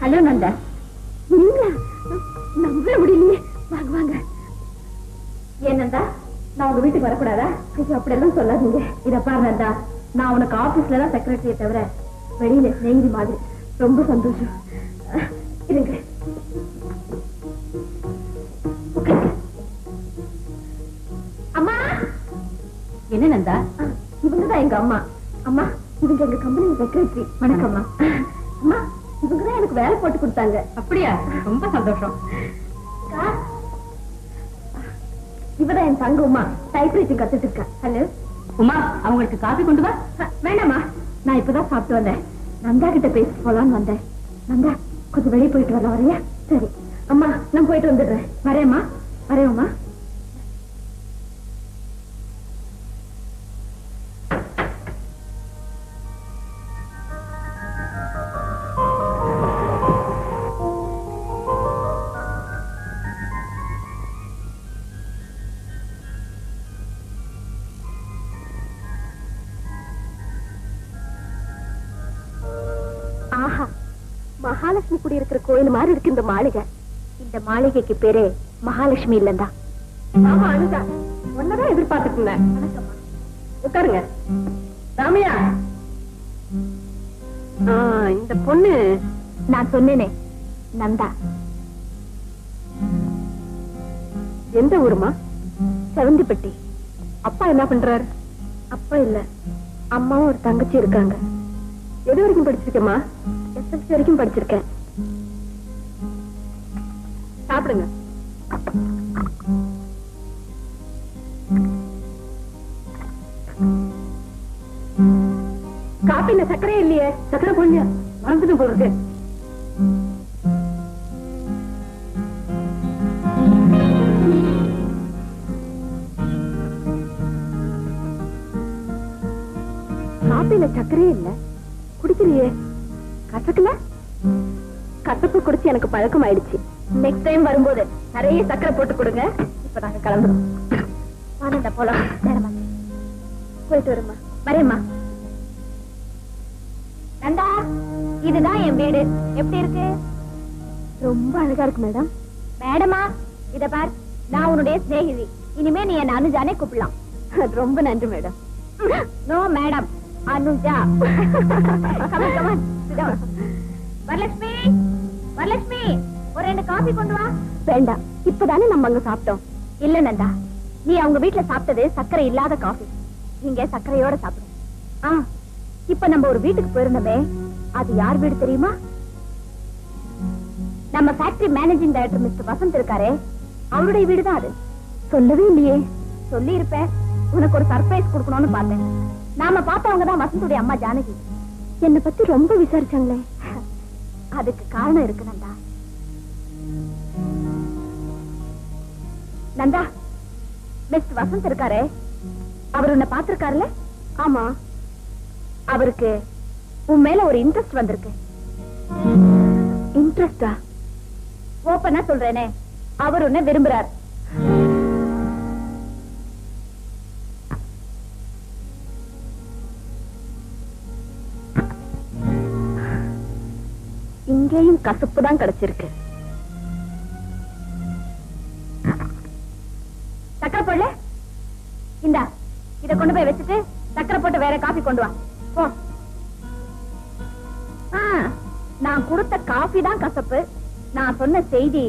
Hello Nanda. நீங்களா? நம்ப முடியலையே. வாங்க வாங்க. ஏன் நந்தா, நான் உங்க வீட்டுக்கு வரக்கூடாதா? ஐயோ அப்படி எல்லாம் சொல்லாதீங்க. இத பாரு நந்தா, நான் உனக்கு ஆபீஸ்ல தான் செக்ரட்டரியை தவிர வெளியில ஸ்நேகிதி மாதிரி. ரொம்ப சந்தோஷம். இருங்க. அம்மா. என்ன நந்தா? இவங்கதான் எங்க அம்மா. அம்மா, இவங்க எங்க கம்பெனி செக்ரட்டரி. வணக்கம்மா. அம்மா, இவங்கதான் எனக்கு வேலை போட்டு கொடுத்தாங்க. அப்படியா? ரொம்ப சந்தோஷம். இவதான் என் தங்க உமா, டைப்ரைட்டிங் கத்துட்டு இருக்கா. ஹலோ உமா, அவங்களுக்கு காபி கொண்டு வா. வேண்டாமா, நான் இப்பதான் சாப்பிட்டு வந்தேன். நந்தா கிட்ட பேசிட்டு போலான்னு வந்தேன். நந்தா, கொஞ்சம் வெளியே போயிட்டு வரலாம், வரையா? சரி அம்மா, நான் போயிட்டு வந்துடுறேன். வரேம்மா. வரேம்மா. ஆஹா, மகாலட்சுமி குடி இருக்கிற கோயில் மாதிரி இருக்கு இந்த மாளிகை. இந்த மாளிகைக்கு பேரு மகாலட்சுமி இல்லந்தா. ஆமா அனுதா, ஒன்னதான் எதிர்பார்த்துட்டு இருந்தேன். உட்காருங்க. ராமையா, இந்த பொண்ணு நான் சொன்னேனே, நந்தா. எந்த ஊருமா? செவந்திப்பட்டி. அப்பா என்ன பண்றாரு? அப்பா இல்ல, அம்மாவும் ஒரு தங்கச்சி இருக்காங்க. எது வரைக்கும் படிச்சிருக்கேம்மா? SSLC வரைக்கும் படிச்சிருக்கேன். சாப்பிடுங்க. காப்பில சர்க்கரையே இல்லையே. சர்க்கரை போடலையா? மறந்துட்டு போல இருக்கு. காப்பில சர்க்கரையே இல்ல. குடிக்கலையே. கசக்கல? கசப்பு குடிச்சு எனக்கு பழக்கம் ஆயிடுச்சு. நெக்ஸ்ட் டைம் வரும்போது நிறைய சர்க்கரை போட்டு கொடுங்க. இப்ப நாங்க கிளம்புறோம். வாங்க போலாம். நேரமா போயிட்டு வருமா? வரேம்மா. நந்தா, இதுதான் என் வீடு. எப்படி இருக்கு? ரொம்ப அழகா இருக்கு மேடம். மேடமா, இத பார், நான் உன்னுடைய சிநேகிதி. இனிமே நீ என்ன அனுஜானே கூப்பிடலாம். ரொம்ப நன்றி madam. No madam, Anuja. Varalakshmi, Varalakshmi, ஒரு 2 காபி கொண்டு வா. வேண்டாம், இப்பதானே நம்ம அங்க சாப்பிட்டோம். இல்ல நந்தா, நீ அவங்க வீட்டுல சாப்பிட்டது சர்க்கரை இல்லாத காபி. நீங்க சர்க்கரையோட சாப்பிடும். இப்ப நம்ம ஒரு வீட்டுக்கு போயிருந்தோமே, அது யார் வீடு தெரியுமா? நம்ம factory managing director mister Vasanth இருக்காரே, அவருடைய வீடுதான் அது. சொல்லவே இல்லையே. சொல்லி இருப்பேன். உனக்கு ஒரு சர்ப்ரைஸ் கொடுக்கணும்னு பார்த்தேன். நாம பார்த்தவங்க தான் வசந்துடைய அம்மா ஜானகி. என்னை பத்தி ரொம்ப விசாரிச்சாங்களே. அதுக்கு காரணம் இருக்கு நந்தா. நந்தா, மிஸ்டர் வசந்த் இருக்காரே, அவர் உன்னை பார்த்திருக்காருல்ல? ஆமா. அவருக்கு உன் மேல ஒரு இன்ட்ரெஸ்ட் வந்திருக்கு. இன்ட்ரெஸ்டா? ஓப்பனா சொல்றேனே, அவர் உன்னை விரும்புறார். இங்கேயும் கசப்பு தான் கிடைச்சிருக்கு. சக்கரை போடல? இந்தா, இத கொண்டு போய் வச்சுட்டு சக்கரை போட்டு வேற காபி கொண்டு வா. போ. நான் கொடுத்த காபி தான் கசப்பு. நான் சொன்ன செய்தி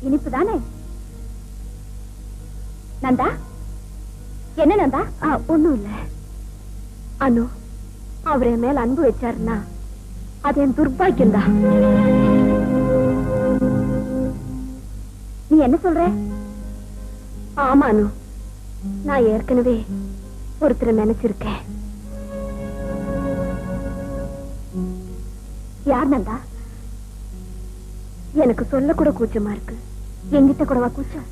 இனிப்பு தானே? நந்தா, என்ன நந்தா? ஒண்ணும் இல்ல. அனு, அவர் என் மேல அன்பு வச்சாருன்னா அது என் துர்பாக்கியம் தான். நீ என்ன சொல்ற? ஆமா அனு, நான் ஏற்கனவே ஒருத்தரை நினைச்சிருக்கேன். யார் நந்தா? எனக்கு சொல்ல கூட கூச்சமா இருக்கு. என்கிட்ட கூடவா கூச்சம்?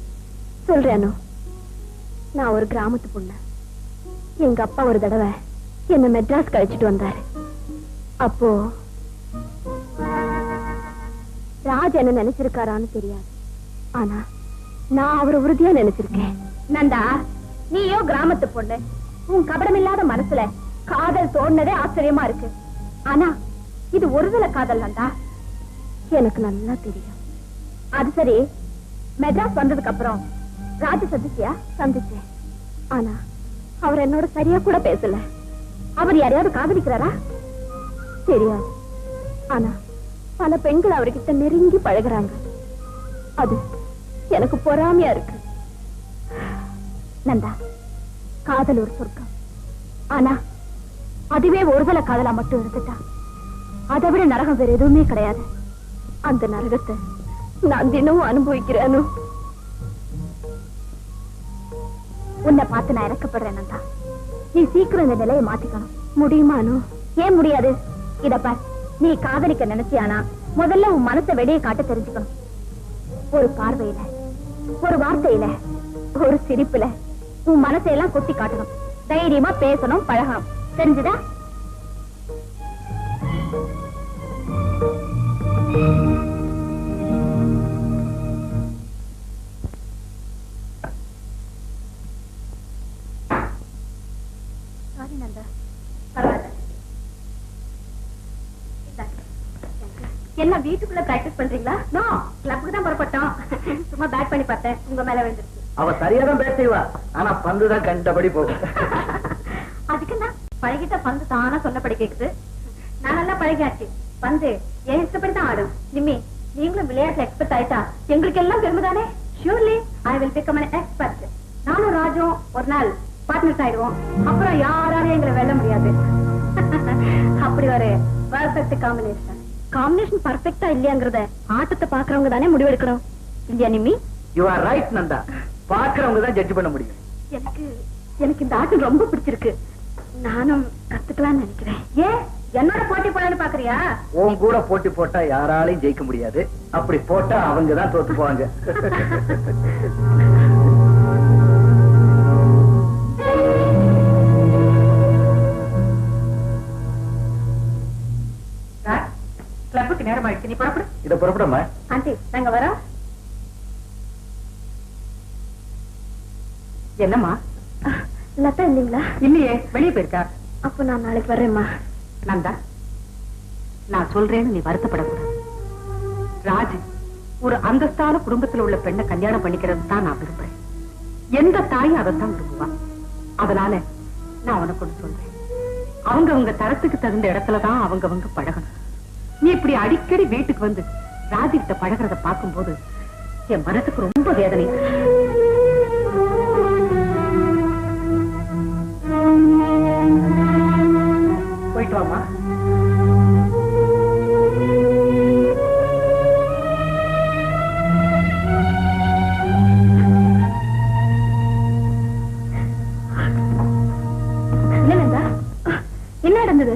சொல்றேனோ, நான் ஒரு கிராமத்து பொண்ணு. எங்க அப்பா ஒரு தடவை என்ன மெட்ராஸ் கழிச்சிட்டு வந்தாரு. அப்போ ராஜ் என்ன நினைச்சிருக்காரான்னு தெரியாது. ஆனா நான் அவரை உறுதியா நினைச்சிருக்கேன். நந்தா, நீயோ கிராமத்து பொண்ணு. உன் கபடமில்லாத மனசுல காதல் தோணுனதே ஆச்சரியமா இருக்கு. ஆனா இது ஒருதலை காதல் நந்தா. எனக்கு நல்லா தெரியும். அது சரி, மெட்ராஸ் வந்ததுக்கு அப்புறம் ராஜ சந்திச்சியா? சந்திச்சேன். ஆனா அவர் என்னோட சரியா கூட பேசல. அவர் யாரையாவது காதலிக்கிறாரா? தெரியாது. ஆனா பல பெண்கள் அவர்கிட்ட நெருங்கி பழகுறாங்க. அது எனக்கு பொறாமையா இருக்கு. நந்தா, காதல் ஒரு சொர்க்கம். ஆனா அதுவே ஒருதலை காதலா மட்டும் இருந்துட்டா அதை விட நரகம் வேற எதுவுமே கிடையாது. அந்த நரகத்தை நான் தினமும் அனுபவிக்கிறேன். உன்னை பார்த்து நான் இறக்கப்படுறேன் நந்தா. நீ சீக்கிரம் இந்த நிலையை மாத்திக்கணும். முடியுமா அனு? ஏன் முடியாது? இத பார், நீ காதலிக்க நினைச்சியானா முதல்ல உன் மனசை வெளியே காட்ட தெரிஞ்சுக்கணும். ஒரு பார்வையில, ஒரு வார்த்தையில, ஒரு சிரிப்புல உன் மனசையெல்லாம் கொட்டி காட்டணும். தைரியமா பேசணும், பழகணும். தெரிஞ்சுதா? சாரி நந்தா. பரவாயில்ல. என்ன வீட்டுக்குள்ள பிராக்டிஸ் பண்றீங்களா? நோ, கிளப்புக்கு தான் புறப்பட்டோம். சும்மா பேட் பண்ணி பார்த்தேன், உங்க மேல விழுந்துருச்சு. அவ சரியாதான் பேட் செய்வா, ஆனா பந்துதான் கண்டபடி போகும். அதுக்கு நான் பழகிட்ட பந்து தானா சொன்னபடி கேக்குது. நான் நல்லா பழகியாச்சு. பந்து என் இஷ்டப்படி தான் ஆடும். நிம்மி, நீங்களும் விளையாட்டுல எக்ஸ்பர்ட் ஆயிட்டா எங்களுக்கு எல்லாம் பெருமைதானே? Surely I will become an expert. நானும் ராஜும் ஒரு நாள் பார்ட்னர்ஸ் ஆயிடுவோம். அப்புறம் யாராலையும் எங்களை வெல்ல முடியாது. அப்படி ஒரு பெர்ஃபெக்ட் காம்பினேஷன். காம்பினேஷன் பர்ஃபெக்ட்டா இல்லையாங்கிறத ஆட்டத்தை பாக்குறவங்க தானே முடிவெடுக்கணும், இல்லையா Nimmi? You are right Nanda. பாக்குறவங்க தான் ஜட்ஜ் பண்ண முடியும். எனக்கு இந்த ஆட்டம் ரொம்ப பிடிச்சிருக்கு. நானும் கத்துக்கலாம்னு நினைக்கிறேன். ஏன் என்னோட போட்டி போடலான்னு பாக்குறியா? உன் கூட போட்டி போட்டா யாராலையும் ஜெயிக்க முடியாது. அப்படி போட்டா அவங்க தான் தோத்து போவாங்க. கிளப்புக்கு நேரம் ஆயிடுச்சு, நீ புறப்படு. இத புறப்படமா? ஆண்டி, நாங்க வரோம். என்னம்மா? லதா இல்லீங்களா? இல்லையே, வெளியே போயிருக்கா. அப்போ நான் நாளைக்கு வர்றேம்மா. நந்தா, நான் சொல்றேன்னு நீ வருத்தப்படக்கூடாது. ராஜு ஒரு அந்தஸ்தான குடும்பத்துல உள்ள பெண்ணை கல்யாணம் பண்ணிக்கிறது தான் நான் விரும்புறேன். எந்த தாயும் அதைத்தான் விரும்புவான். அதனால நான் உனக்கு ஒண்ணு சொல்றேன். அவங்க தரத்துக்கு தகுந்த இடத்துலதான் அவங்க பழகணும். நீ இப்படி அடிக்கடி வீட்டுக்கு வந்து ராஜு கிட்ட பழகிறத பார்க்கும்போது என் மனசுக்கு ரொம்ப வேதனை. போயிட்டு வாமா. என்ன நடந்தது?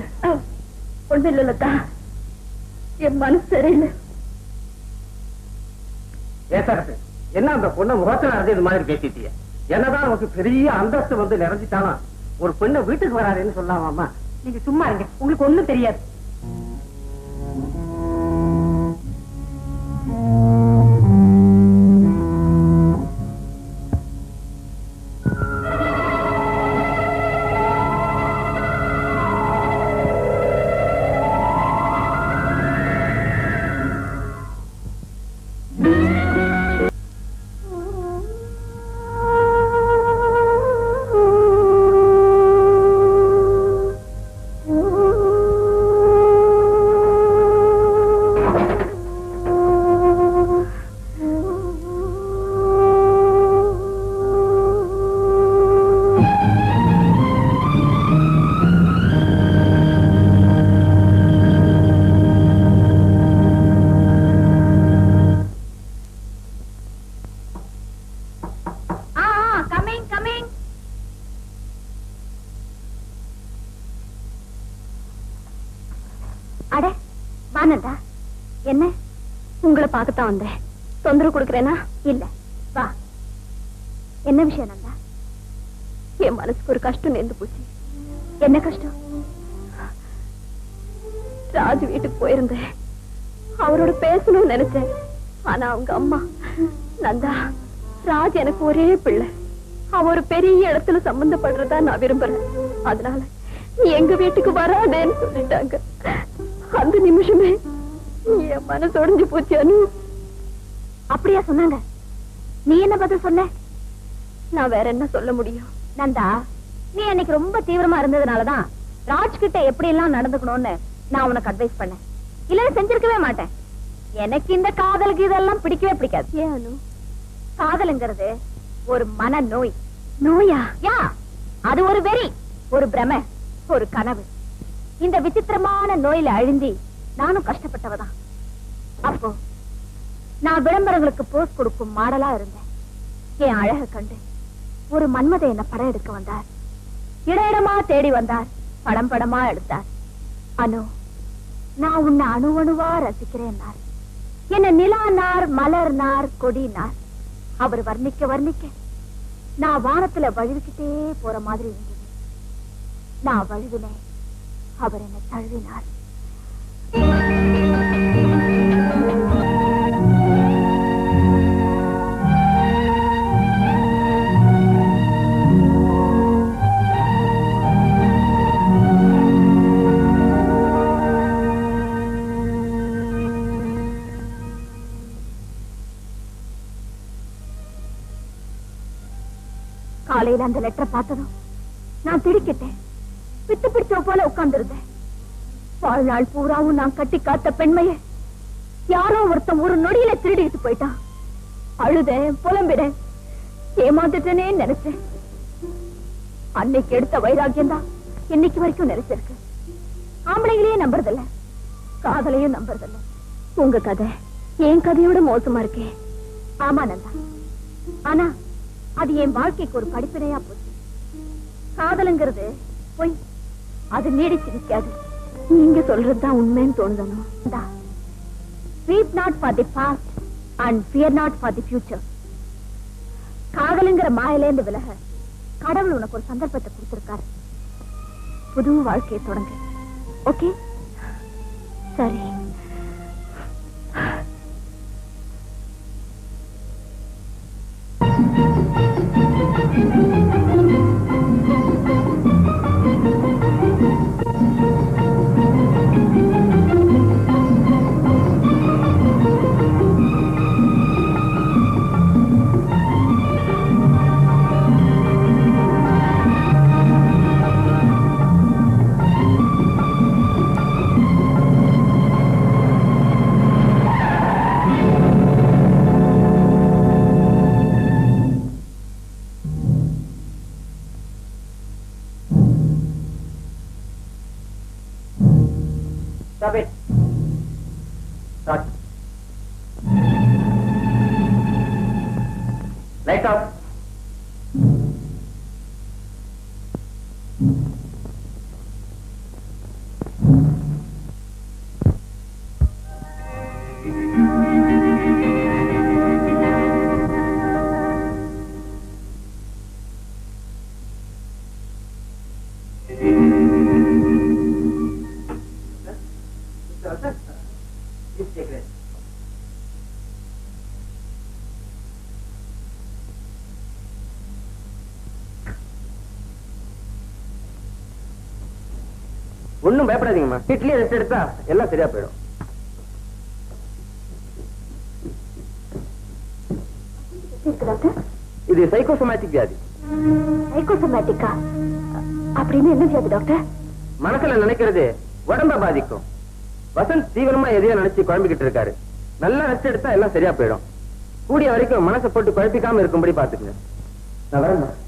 ஒண்ணு இல்ல லதா, என் மனசு சரியில்லை. என்ன அந்த பொண்ணை முகத்துல நடந்து இது மாதிரி பேசிட்டிய? என்னதான் நமக்கு பெரிய அந்தஸ்து வந்து நிறைஞ்சிட்டாலும் ஒரு பெண்ணை வீட்டுக்கு வராதுன்னு சொல்லாமாமா? நீங்க சும்மா இருங்க, உங்களுக்கு ஒண்ணும் தெரியாது. அட வானந்தா, என்ன உங்களை பார்க்கத்தான் வந்தேன். தொந்தரவு கொடுக்கறேனா? இல்ல, வா. என்ன விஷயம் நந்தா? என் மனசுக்கு ஒரு கஷ்டம் நேர்ந்து போச்சு. என்ன கஷ்டம்? ராஜு வீட்டுக்கு போயிருந்தேன். அவரோட பேசணும்னு நினைச்சேன். ஆனா அவங்க அம்மா, நந்தா, ராஜ் எனக்கு ஒரே பிள்ளை. அவ ஒரு பெரிய இடத்துல சம்பந்தப்படுறதா நான் விரும்புறேன். அதனால நீ எங்க வீட்டுக்கு வராதேன்னு சொல்லிட்டாங்க. அந்த நிமிஷமே என் மனசு உடைஞ்சு போச்சு. அனு, அப்படியா சொன்னாங்க? நீ என்ன பதில் சொன்ன? நான் வேற என்ன சொல்ல முடியும்? நந்தா, நீ அன்னைக்கு ரொம்ப தீவிரமா இருந்ததுனாலதான் ராஜ் கிட்ட எப்படி எல்லாம் நடந்துக்கணும்னு நான் உனக்கு அட்வைஸ் பண்ணேன். இல்ல செஞ்சிருக்கவே மாட்டேன். எனக்கு இந்த காதலுக்கு இதெல்லாம் பிடிக்கவே பிடிக்காது. ஏன் அனு? காதலுங்கிறது ஒரு மன நோய். நோயா? யா, அது ஒரு வெறி, ஒரு பிரமை, ஒரு கனவு. இந்த விசித்திரமான நோயில அழிஞ்சி நானும் கஷ்டப்பட்டவதான். அப்போ நான் விளம்பரங்களுக்கு போஸ்ட் கொடுக்கும் மாடலா இருந்தேன். என் அழக கண்டு ஒரு மன்மதை என்ன படம் எடுக்க வந்தார். இடமா தேடி வந்தார், படம் படமா எடுத்தார். அனு, நான் உன்னை அணு அணுவா ரசிக்கிறேன். என்ன நிலானார், மலர்னார், கொடினார். அவர் வர்ணிக்க வர்ணிக்க நான் வானத்துல வழுவிக்கிட்டே போற மாதிரி இருந்தது. நான் வழுவினேன், அவர் என்னை தழுவினார். காலையில அந்த லெட்டரை பார்த்ததும் நான் திடுக்கிட்டேன். பித்து பிடிச்ச போல உட்கார்ந்திருந்தேன். வாழ்நாள் பூராவும் நான் கட்டி காத்த பெண்மையை யாரோ ஒருத்தன் ஒரு நொடியில திருடிட்டு போயிட்டான். அழுதேன், புலம்பிடேன், ஏமாந்துட்டேனே நினைச்சேன். அன்னைக்கு எடுத்த வைராக்கியம் தான் இன்னைக்கு வரைக்கும் நினைச்சிருக்கு. ஆம்பளைங்களையே நம்புறதில்ல, காதலையும் நம்புறதில்ல. உங்க கதை என் கதையோட மோசமா இருக்கே. ஆமா நந்தா, ஆனா அது என் வாழ்க்கைக்கு ஒரு படிப்பினையா போச்சு. காதலுங்கிறது போய் அது நீடிச்சு நிக்காது. நீங்க சொல்றதுதான் உண்மைன்னு தோணுதா? Weep not for the past and fear not for the future. காதலுங்கிற மாயிலேந்து விலக கடவுள் உனக்கு ஒரு சந்தர்ப்பத்தை கொடுத்திருக்காரு. புது வாழ்க்கையை தொடங்க. ஓகே, சரி. Stop it. Start. Light off. ஒண்ணும் பயப்படாதீங்கம்மா. வீட்லயே ரெஸ்ட் எடுத்தா எல்லாம் சரியா போயிடும். இது சைக்கோசோமேட்டிக் வியாதி. சைக்கோசோமேட்டிக்கா அப்படின்னு என்ன வியாதி டாக்டர்? மனசுல நினைக்கிறது உடம்ப பாதிக்கும். வசந்த் தீவிரமா எதையோ நினைச்சு குழம்பிக்கிட்டு இருக்காரு. நல்லா ரெஸ்ட் எடுத்தா எல்லாம் சரியா போயிடும். கூடிய வரைக்கும் மனசை போட்டு குழப்பிக்காம இருக்கும்படி பாத்துக்கங்க. நான் வரேன்.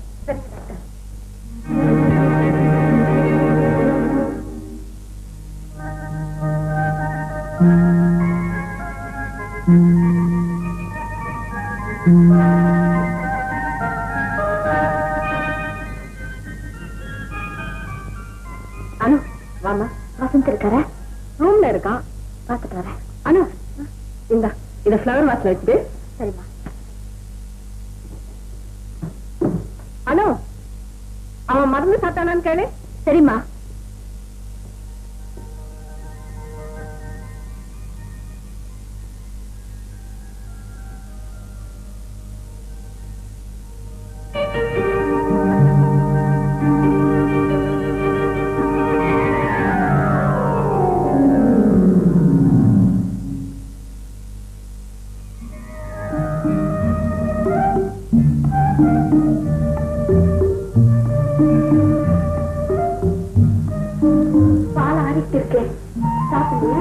அனு வாமா. வசந்த் இருக்காரா? ரூம்ல இருக்கான், பாத்துட்டு வரேன். அனு இந்த இத ஃப்ளவர் வாஸ்ல வச்சுட்டு. சரிம்மா. அனு அவன் மருந்து சாப்பிட்டானான்னு கேளு. சரிம்மா. பால் ஆறிட்டு இருக்கேன், சாப்பிடுங்க.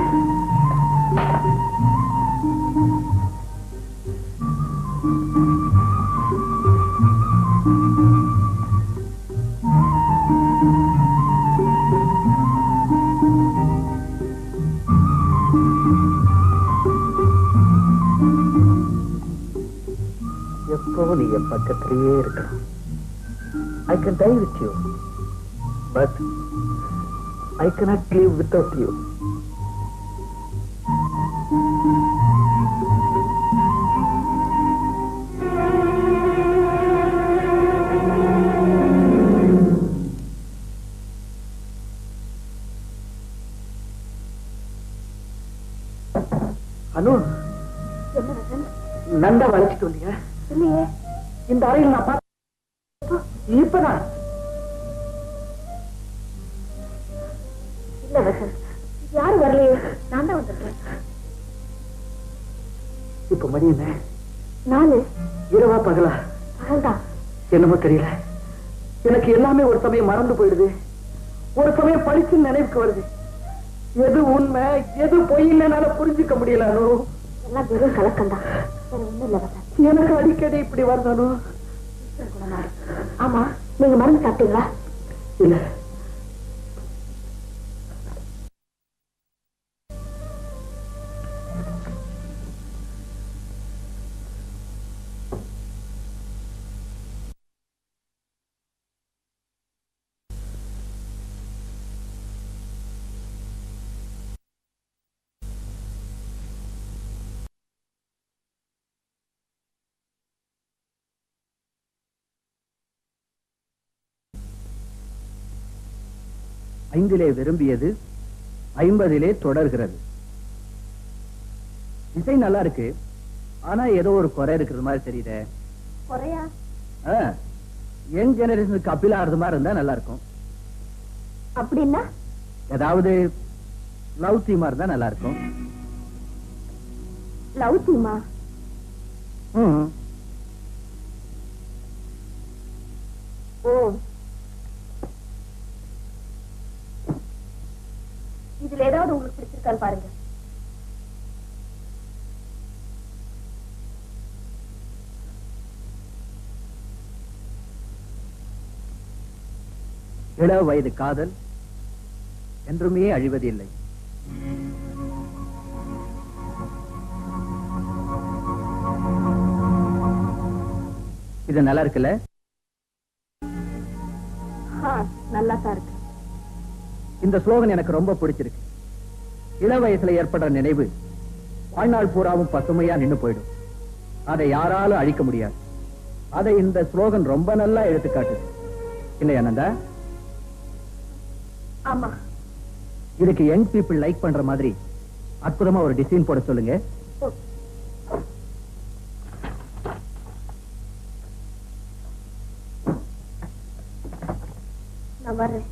எப்பவும் நீ என் பக்கத்திலேயே இருக்கணும். I can die with you, but I cannot live without you. அனு, நந்தா வளைச்சிட்டு வந்தீங்க? இல்லையே, இந்த அறையில் நான் பார்த்து இப்பதான். இல்ல வசந்த், யாரும் வரலையே, நான் தான் வந்திருக்கேன். இப்ப மணி என்ன? 4. இரவா பகலா? பகல்தான். என்னமோ தெரியல. எனக்கு எல்லாமே ஒரு சமயம் மறந்து போயிடுது, ஒரு சமயம் பழிச்சு நினைவுக்கு வருது. எது உண்மை எது பொய்ன்னு என்னால புரிஞ்சுக்க முடியல. எல்லாம் வெறும் கலக்கண்டா, வேற ஒண்ணும் இல்ல வசந்த். எனக்கு அடிக்கடி இப்படி வரணும். ஆமா, நீங்க மருந்து சாப்பிட்டீங்களா? இல்ல. ஐந்திலே விரும்பியது 50 தொடர்கிறது. இசை நல்லா இருக்கு, ஆனா ஏதோ ஒரு குறை இருக்கிறது மாதிரி தெரியுது. குறையா? யங் ஜெனரேஷனுக்கு அப்பீல் ஆகிறது மாதிரி இருந்தா நல்லா இருக்கும். அப்படின்னா ஏதாவது லவ் தீமா இருந்தா நல்லா இருக்கும். லவ் தீமா? ஓ, இதுல ஏதாவது உங்களுக்கு பிடிச்சிருக்கான்னு பாருங்க. இள வயது காதல் என்றுமே அழிவதில்லை. இது நல்லா இருக்குல்ல? நல்லா தான் இருக்கு. இந்த ஸ்லோகன் எனக்கு ரொம்ப பிடிச்சிருக்கு. இள வயசுல ஏற்படுற நினைவு வாழ்நாள் பூராவும் பசுமையா நின்னு போயிடும். அதை யாராலும் அழிக்க முடியாது. அதை இந்த ஸ்லோகன் ரொம்ப நல்லா எடுத்துக்காட்டுது இல்லையா நந்தா? ஆமா. இதுக்கு யங் பீப்புள் லைக் பண்ற மாதிரி அற்புதமா ஒரு டிசைன் போட சொல்லுங்க. நான் வர்றேன்.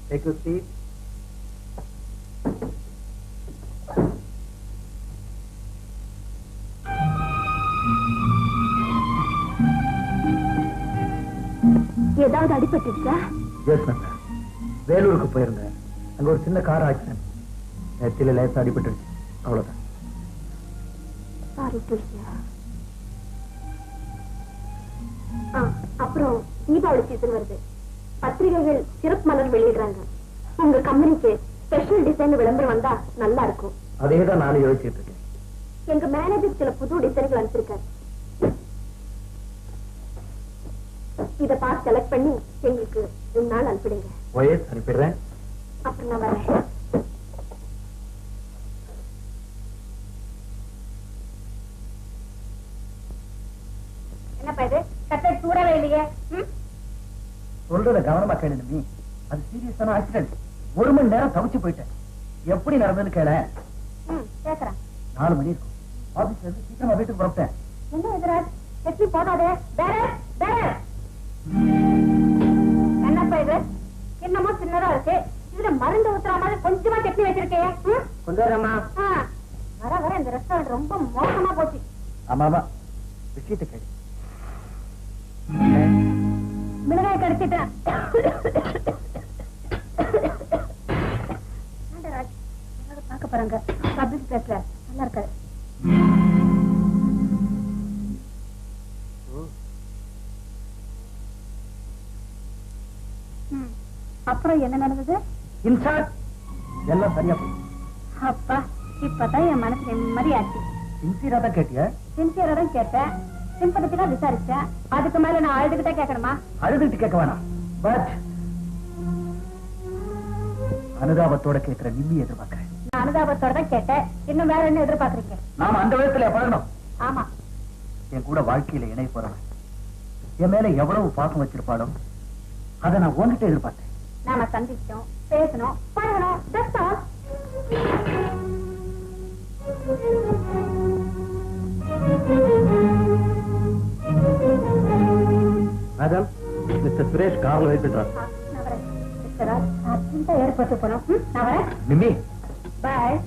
Take your seat. ஏதாவது அடிபட்டுச்சா? வேலூருக்கு போயிருந்தேன். அங்க ஒரு சின்ன கார் ஆக்சிடென்ட். நெத்தில லேசா அடிபட்டுருச்சு, அவ்வளவுதான். அப்புறம் தீபாவளி சீசன் வருது. பத்திரிகைகள் சிறப்பு மலர் வெளியிடுறாங்க. உங்க கம்பெனிக்கு ஸ்பெஷல் டிசைன் விளம்பரம் வந்தா நல்லா இருக்கும். அதேதான் நானும் யோசிச்சுட்டு இருக்கேன். எங்க மேனேஜர் சில புது டிசைன்கள் அனுப்பிச்சிருக்காரு. இத பார்த்து செலக்ட் பண்ணி எங்களுக்கு 2 நாள் அனுப்பிடுங்க. ஓஎஸ், அனுப்பிடுறேன். அப்புறம் நான் வரேன். என்னப்பா இது கட்டை சூடவே இல்லையே? சொல்றத கவனமா கேளு. அது சீரியஸான ஆக்சிடென்ட். 1 மணி நேரம் தவிச்சு போயிட்டேன். எப்படி நடந்ததுன்னு கேள. கேக்குறேன். 4 மணி இருக்கும். ஆபீஸ்ல இருந்து சீக்கிரமா வீட்டுக்கு புறப்பட்டேன். என்ன எதிராஜ், எப்படி போதாதே? என்னப்பா இது என்னமோ சின்னதா இருக்கு. இதுல மருந்து ஊத்துற மாதிரி கொஞ்சமா சட்னி வச்சிருக்கேன். கொஞ்சம் வர வர இந்த ரெஸ்டாரண்ட் ரொம்ப மோசமா போச்சு. ஆமா, விஷயத்தை கேளு. மிளகாய் கடிச்சிட்டேன். பார்க்க போறாங்க. பப்ளிக் பிளேஸ்ல நல்லா இருக்காது. அப்புறம் என்ன நடந்தது? இன்சார்ஜ் எல்லாம் சரியா போய். அப்பா, இப்பதான் என் மனசு நிம்மதியாச்சு. சின்சியரா தான் கேட்டியா? சின்சியரா தான் கேட்டேன். சிம்பத்தி தான் விசாரிச்சேன். அதுக்கு மேல நான் அழுதுகிட்டே கேட்கணுமா? அழுதுட்டு கேட்க வேணாம். பட் அனுதாபத்தோட கேட்கிற நிம்மி எதிர்பார்க்கிறேன். நான் அனுதாபத்தோட தான் கேட்டேன். இன்னும் வேற என்ன எதிர்பார்க்கறீங்க? நாம அந்த விதத்துல பழகணும். ஆமா, என் கூட வாழ்க்கையில இணை போறவன் என் மேல எவ்வளவு பாசம் வச்சிருப்பாளோ அதை நான் உன்கிட்ட எதிர்பார்த்தேன். நாம சந்திச்சோம், பேசணும், பழகணும். That's all. Madam, mister Suresh காவல் வைத்துட்டார். நான் வரேன். மிஸ்டர் ராஜ், அர்ஜென்ட்டா ஏற்பட்டு போனோம். நான் வரேன். நிம்மி, பாய்.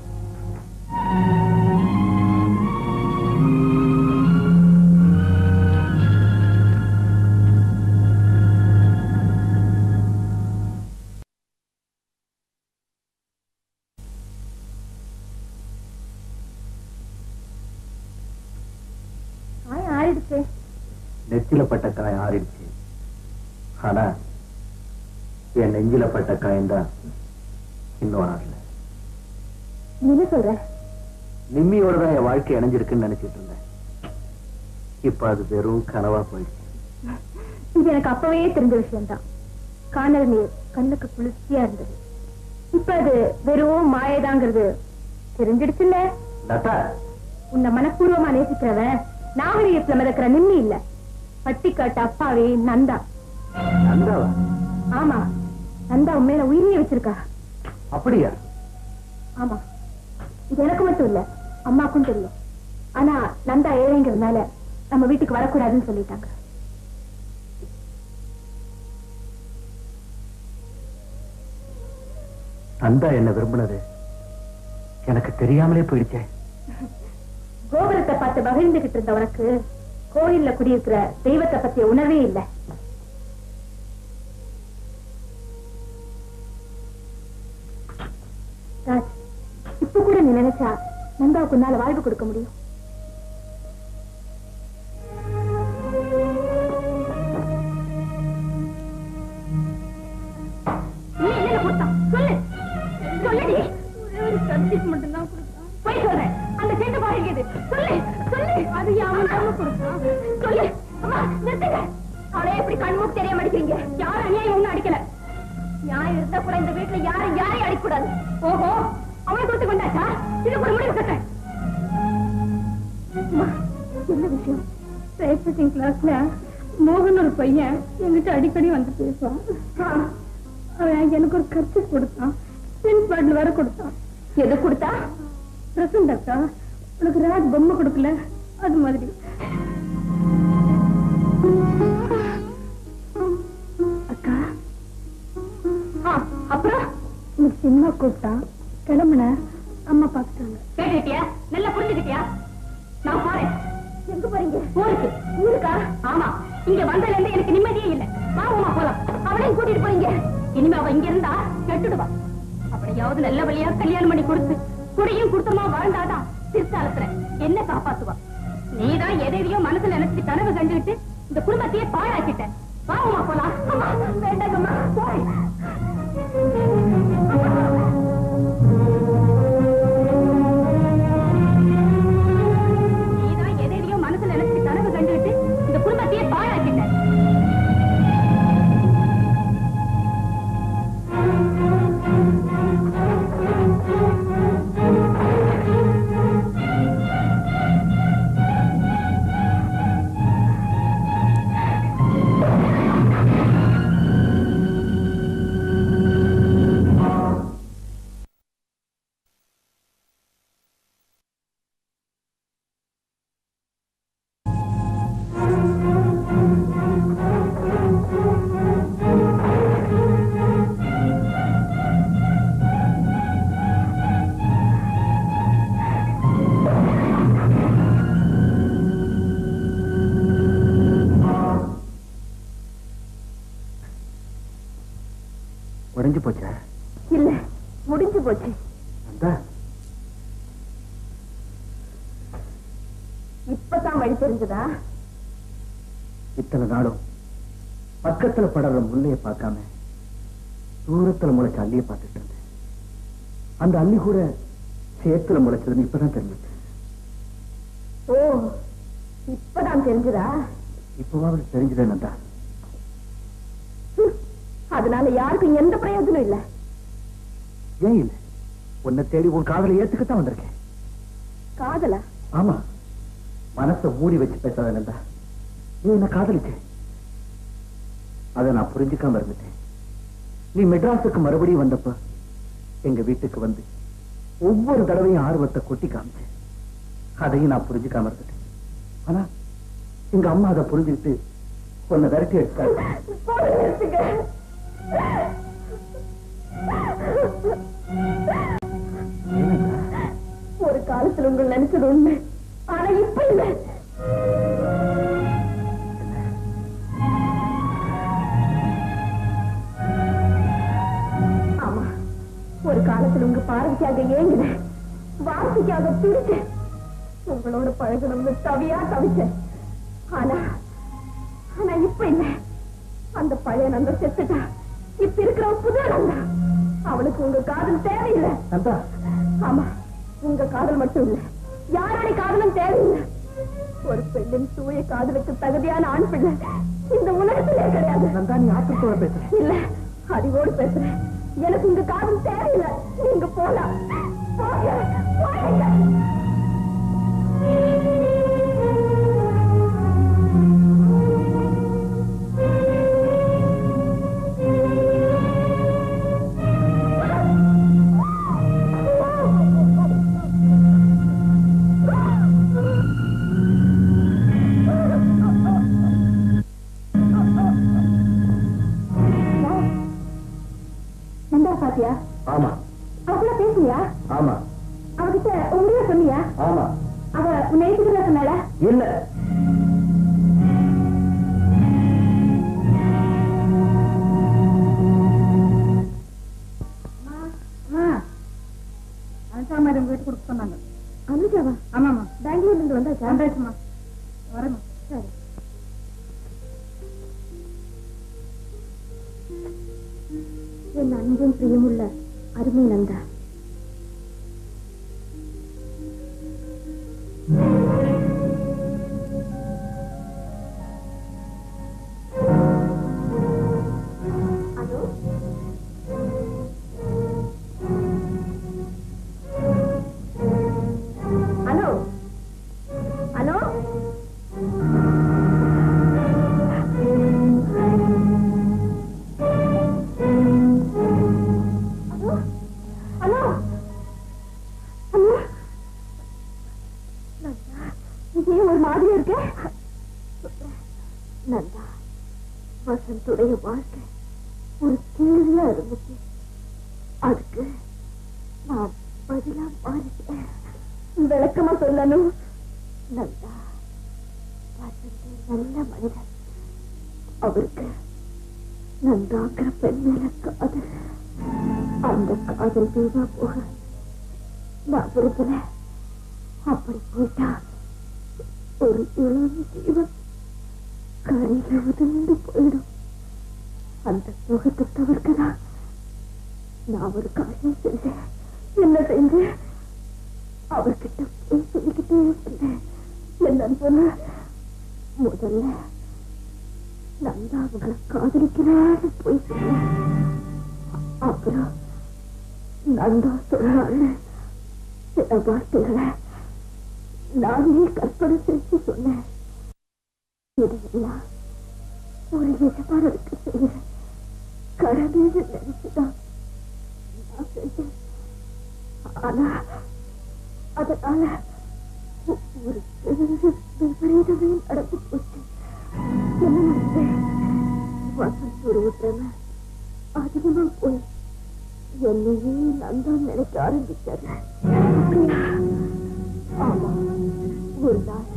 ஆயிடுச்சு. நெத்தில பட்ட காயம் ஆறிடுச்சு. ஆனா என் நெஞ்சில பட்ட காயம்தான் இன்னும் ஆறல. என்ன சொல்ற? நிம்மியோட தான் என் வாழ்க்கை இணைஞ்சிருக்குன்னு நினைச்சிட்டு இருந்தேன். இப்ப அது வெறும் கனவா போயிடுச்சு. இது எனக்கு அப்பவே தெரிஞ்ச விஷயம்தான். காணல் நீர் கண்ணுக்கு குளிர்ச்சியா இருந்தது. இப்ப அது வெறும் மாயதாங்கிறது தெரிஞ்சிடுச்சுல்ல. லதா, உன்னை மனப்பூர்வமா நேசிக்கிறவன் நாகரீகத்துல மிதக்கிற நிம்மி இல்ல, பட்டிக்காட்டு அப்பாவே நந்தா. நந்தாவா? ஆமா, நந்தா உண்மையில உயிரியே வச்சிருக்கா. அப்படியா? ஆமா, இது எனக்கு மட்டும் இல்ல, அம்மாக்கும் தெரியும். ஆனா நந்தா ஏழைங்கிறதுனால நம்ம வீட்டுக்கு வரக்கூடாதுன்னு சொல்லிட்டாங்க. நந்தா என்ன விரும்பினது எனக்கு தெரியாமலே போயிடுச்சே. கோபுரத்தை பார்த்து மகிழ்ந்துகிட்டு இருந்த உனக்கு கோயில்ல குடியிருக்கிற தெய்வத்தை பத்திய உணர்வே இல்லை. ராஜ், இப்ப கூட நீ நினைச்சா நந்தாவுக்கு உன்னால வாழ்வு கொடுக்க முடியும். நீ என்ன கொடுத்தான் சொல்லு, சொல்லுடி. ஒரு சர்டிபிகேட் மட்டும் தான் கொடுத்தான். போய் சொல்றேன், அந்த கேட்டு பாருங்க. சொல்லு சொல்லு, அது யாரும் கொடுத்தான். சொல்லு. அம்மா நிறுத்துங்க, அவளை எப்படி கண்மூக்கு தெரிய மாட்டேங்கிறீங்க? யாரும் அநியாயம் ஒண்ணும் அடிக்கல. நியாயம் இருந்தா கூட இந்த வீட்டுல யாரும் யாரையும் அடிக்கூடாது. ஓஹோ, அவளை கொடுத்து கொண்டாச்சா? இதுக்கு ஒரு முடிவு கட்டேன். என்ன விஷயம்? டைப்ரைட்டிங் கிளாஸ்ல மோகன் ஒரு பையன் என்கிட்ட அடிக்கடி வந்து பேசுவான். அவன் எனக்கு ஒரு கர்ச்சி கொடுத்தான், பின் பாட்டில் வர கொடுத்தான். எது கொடுத்தா? பிரசன்ட் அக்கா, உனக்கு ராஜ் பொம்மை கொடுக்கல அது மாதிரி. அக்கா, அப்புறம் இன்னைக்கு சினிமா கூப்பிட்டா கிளம்புன, அம்மா பாத்துட்டாங்க. கேட்டுக்கிட்டியா? நல்லா புரிஞ்சுக்கிட்டியா? நான் போறேன். எங்க போறீங்க? ஊருக்கு. ஊருக்கா? ஆமா, இங்க வந்ததுல இருந்து எனக்கு நிம்மதியே இல்லை. வாங்கம்மா போலாம். அவளையும் கூட்டிட்டு போறீங்க. இனிமே அவ இங்க இருந்தா கெட்டுடுவா. அப்படியாவது நல்ல வழியா கல்யாணம் பண்ணி கொடுத்து குடியும் குடுத்தமா வாழ்ந்தாதான் திருத்தாலத்துல என்ன காப்பாத்துவா. நீதான் எதையோ மனசுல நினைச்சிட்டு கனவு கண்டுகிட்டு இந்த குடும்பத்தையே பாழாக்கிட்ட. வாங்கம்மா போலாம். வேண்டாங்கம்மா, போய். நீதான் எதையோ மனசுல நினைச்சிட்டு கனவு கண்டுகிட்டு இந்த குடும்பத்தையே பாழாக்கிட்ட. உடைஞ்சு போச்சா? இல்ல, முடிஞ்சு போச்சு. இப்பதான் வழி தெரிஞ்சதா? இத்தனை நாளும் பக்கத்துல படற முள்ளைய பார்க்காம தூரத்துல முளைச்ச அள்ளிய பார்த்துட்டு இருந்தேன். அந்த அள்ளி கூட சேத்துல முளைச்சதுன்னு இப்பதான் தெரிஞ்சுச்சு. ஓ, இப்பதான் தெரிஞ்சுதா? இப்பவாவது தெரிஞ்சுதே நந்தா. அதனால யாருக்கும் எந்த பிரயோஜனம் இல்ல. ஏன் இல்ல? உன்னை தேடி உன் காதலை ஏத்துக்கத்தான் வந்திருக்கேன். காதலா? ஆமா, மனசை மூடி வச்சு பேசாத நந்தா. நீ என்ன காதலிச்ச, அதை நான் புரிஞ்சுக்காம இருந்துட்டேன். நீ மெட்ராஸுக்கு மறுபடியும் வந்தப்ப எங்க வீட்டுக்கு வந்து ஒவ்வொரு தடவையும் ஆர்வத்தை கொட்டி காமிச்சேன். அதையும் நான் புரிஞ்சுக்காம இருந்துட்டேன். ஆனா எங்க அம்மா அதை புரிஞ்சுக்கிட்டு உன்னை விரட்டி எடுத்தாங்க. ஒரு காலத்துல உங்களை நினைச்சது உண்மை, ஆனா இப்ப இல்ல. ஆமா, ஒரு காலத்துல உங்க பார்வைக்காக ஏங்கினேன், வார்த்தைக்காக பிடிச்சேன், உங்களோட பழகணும்னு தவியா தவிச்சேன். ஆனா ஆனா இப்ப இல்ல. அந்த பழைய நந்த செத்துட்டா. இப்ப இருக்கிற புது நந்தா. அவளுக்கு உங்க காதல் தேவையில்லை. ஆமா, உங்க காதல் மட்டும் இல்ல, யாருடைய காதலும் தேவையில்லை. ஒரு பெண்ணின் தூய காதலுக்கு தகுதியான ஆண் பிள்ளை இந்த உலகத்திலே கிடையாது. நீ ஆத்திரத்தோட பேசுற? இல்ல, அறிவோடு பேசுறேன். எனக்கு உங்க காதல் தேவையில்லை. நீங்க போலாம். போங்க, போங்க. பாத்தியா? ஆமா. அவள பேசுனியா? ஆமா. அவகிட்ட உண்மையா சொன்னியா? ஆமா. அவ உன்னை ஏத்துக்கிறா சொன்னாளா? இல்ல. அனுஷா மேடம் வீட்டு கொடுக்க சொன்னாங்க. அனுஷாவா? ஆமாமா. பெங்களூர்ல இருந்து வந்தாச்சா? வந்தாச்சுமா. வரமா. சரி. என் அன்பும் பிரியமுள்ள அருமை நந்தா, வசந்துடைய வாழ்க்கை ஒரு கேள்வியா இருந்துச்சு. அதுக்கு நான் பதிலா மாறிட்டேன். விளக்கமா சொல்லணும். நந்தா வசந்த் நல்ல மனிதன். அவருக்கு நந்தாங்கிற பெண் மேல காதல். அந்த காதல் வீணா போக நான் விரும்பல. அப்படி போயிட்டா ஒரு இளம் ஜீவன் கரையில உதிர்ந்து போயிடும். அந்த சோகத்தை தவிர்க்கதான் நான் ஒரு காரியம் செஞ்சேன். என்ன செஞ்சேன்? அவர்கிட்ட போய் சொல்லிக்கிட்டே இருந்தேன். என்னன்னு சொன்ன, முதல்ல நந்தா அவங்களை காதலிக்கிறான்னு போய் சொன்னேன். அப்புறம் நந்தா சொன்னான்னு சில வார்த்தைகளை நானே கற்பனை செஞ்சு சொன்னேன். இதெல்லாம் ஒரு எஜமானருக்கு செய்ய கடமைன்னு நினைச்சுதான் நான் செஞ்சேன். ஆனா அதனால ஒரு விபரீதமே நடந்து போச்சு. என்ன நடந்தேன்? வசந்த் ஒரு உத்தரம அதிகமா போய் என்னையே நந்தான் நினைக்க ஆரம்பிச்சாரு. ஆமா, ஒரு நாள்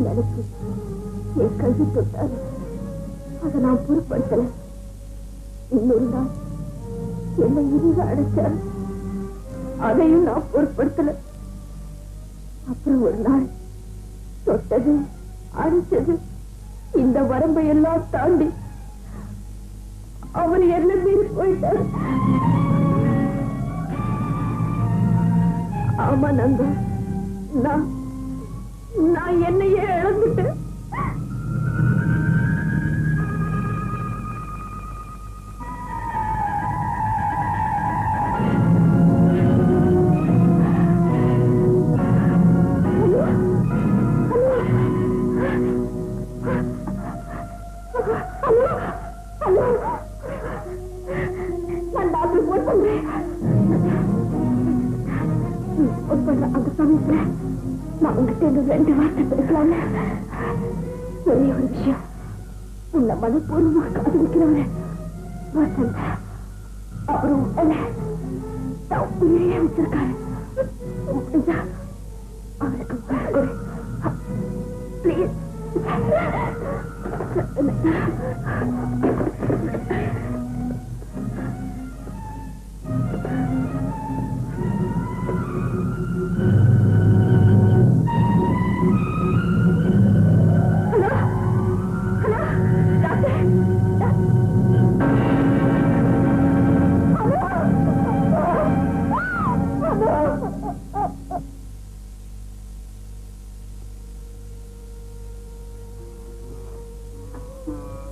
நினைச்சு என் கையை தொட்டாரு. அதை நான் பொருட்படுத்தல. இன்னொரு நாள் என்னை இறுக அடைச்சாரு. அதையும் நான் பொருட்படுத்தல. அப்புறம் ஒரு நாள் தொட்டது அடிச்சது இந்த வரம்பை எல்லாம் தாண்டி அவர் என்ன மீறி போயிட்டார். ஆமா நந்தா, நான் என்னையே இழந்துட்டேன். அந்த சமயத்துல நான் உங்ககிட்ட 2 வார்த்தை பேசலாம்ல. ஒரே ஒரு விஷயம், உன்னை மனப்பூர்வமாக காதலிக்கிறவரு வசந்த், அவரும் உயிரியே வச்சிருக்காரு. அவருக்கு பிளீஸ்.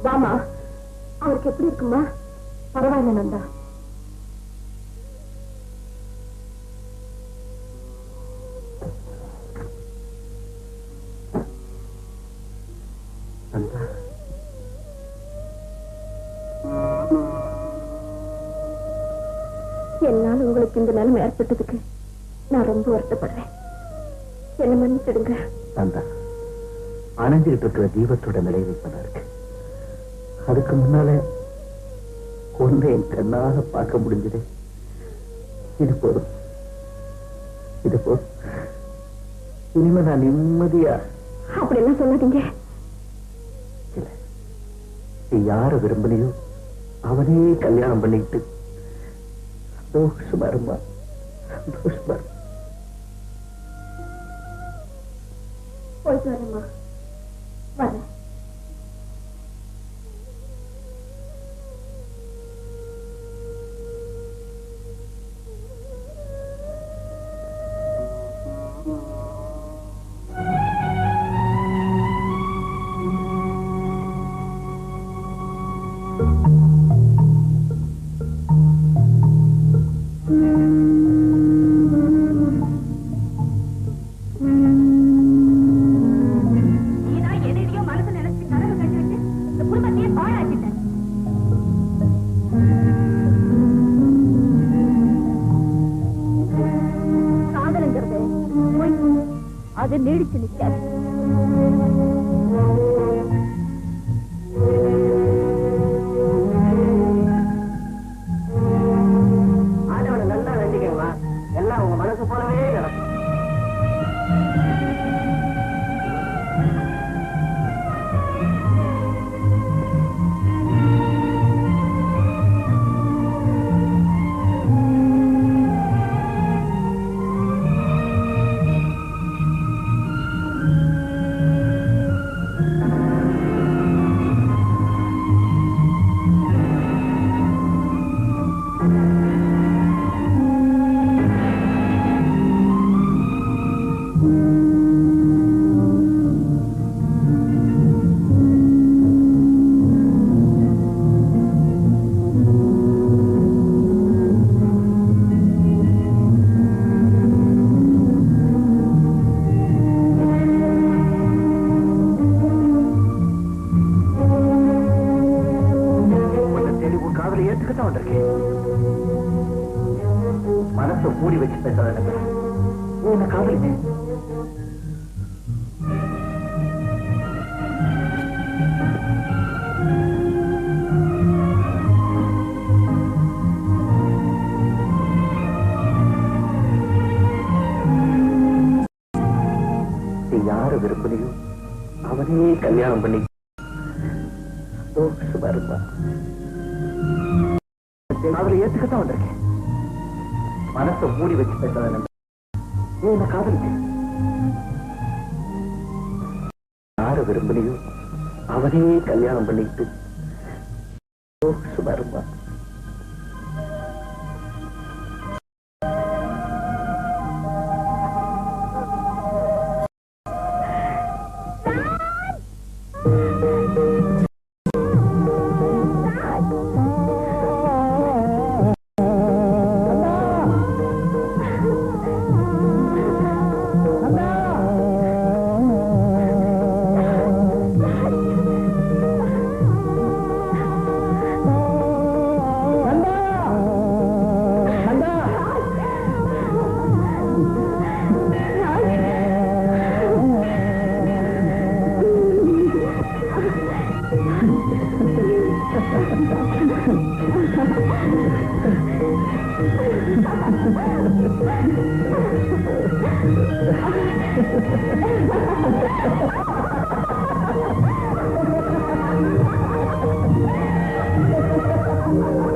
வாமா, அவருக்கு எப்படி இருக்குமா? பரவாயில்ல நந்தா. என்னால் உங்களுக்கு இந்த நிலைமை ஏற்பட்டதுக்கு நான் ரொம்ப வருத்தப்படுறேன். என்ன மன்னிச்சிடுங்க. நந்தா, அணைஞ்சுகிட்டு இருக்கிற தீபத்தோட நிலை வைப்பதா இருக்கு. அதுக்கு முன்னால ஒன்றை என் கண்ணாக பார்க்க முடிஞ்சது. இது போதும், இது போதும். இனிமே நான் நிம்மதியா. அப்படி எல்லாம் சொல்லாதீங்க. இல்ல, நீ யார விரும்பினியோ அவனே கல்யாணம் பண்ணிக்கிட்டு சந்தோஷமா இருமா, சந்தோஷமா இருமா. போயிட்டு வரேம்மா, வரேன். அது நீடிச்சு நிற்காது. ஆண்டவனை நல்லா வேண்டிக்கங்களா, எல்லாம் உங்க மனசு போலவே நடக்கும். மனசை மூடி வச்சு பேசாத, என்ன காதலிச்சு யார விரும்பினியோ அவனே கல்யாணம் பண்ணி சந்தோஷமா இருப்பா. அவரை ஏத்துக்கத்தான் வந்திருக்கேன். மனசை மூடி வச்சு பேசாத, என்ன காதலிச்சு யார விரும்பினியோ அவனே கல்யாணம் பண்ணிட்டு சுமாருமா Ha ha ha!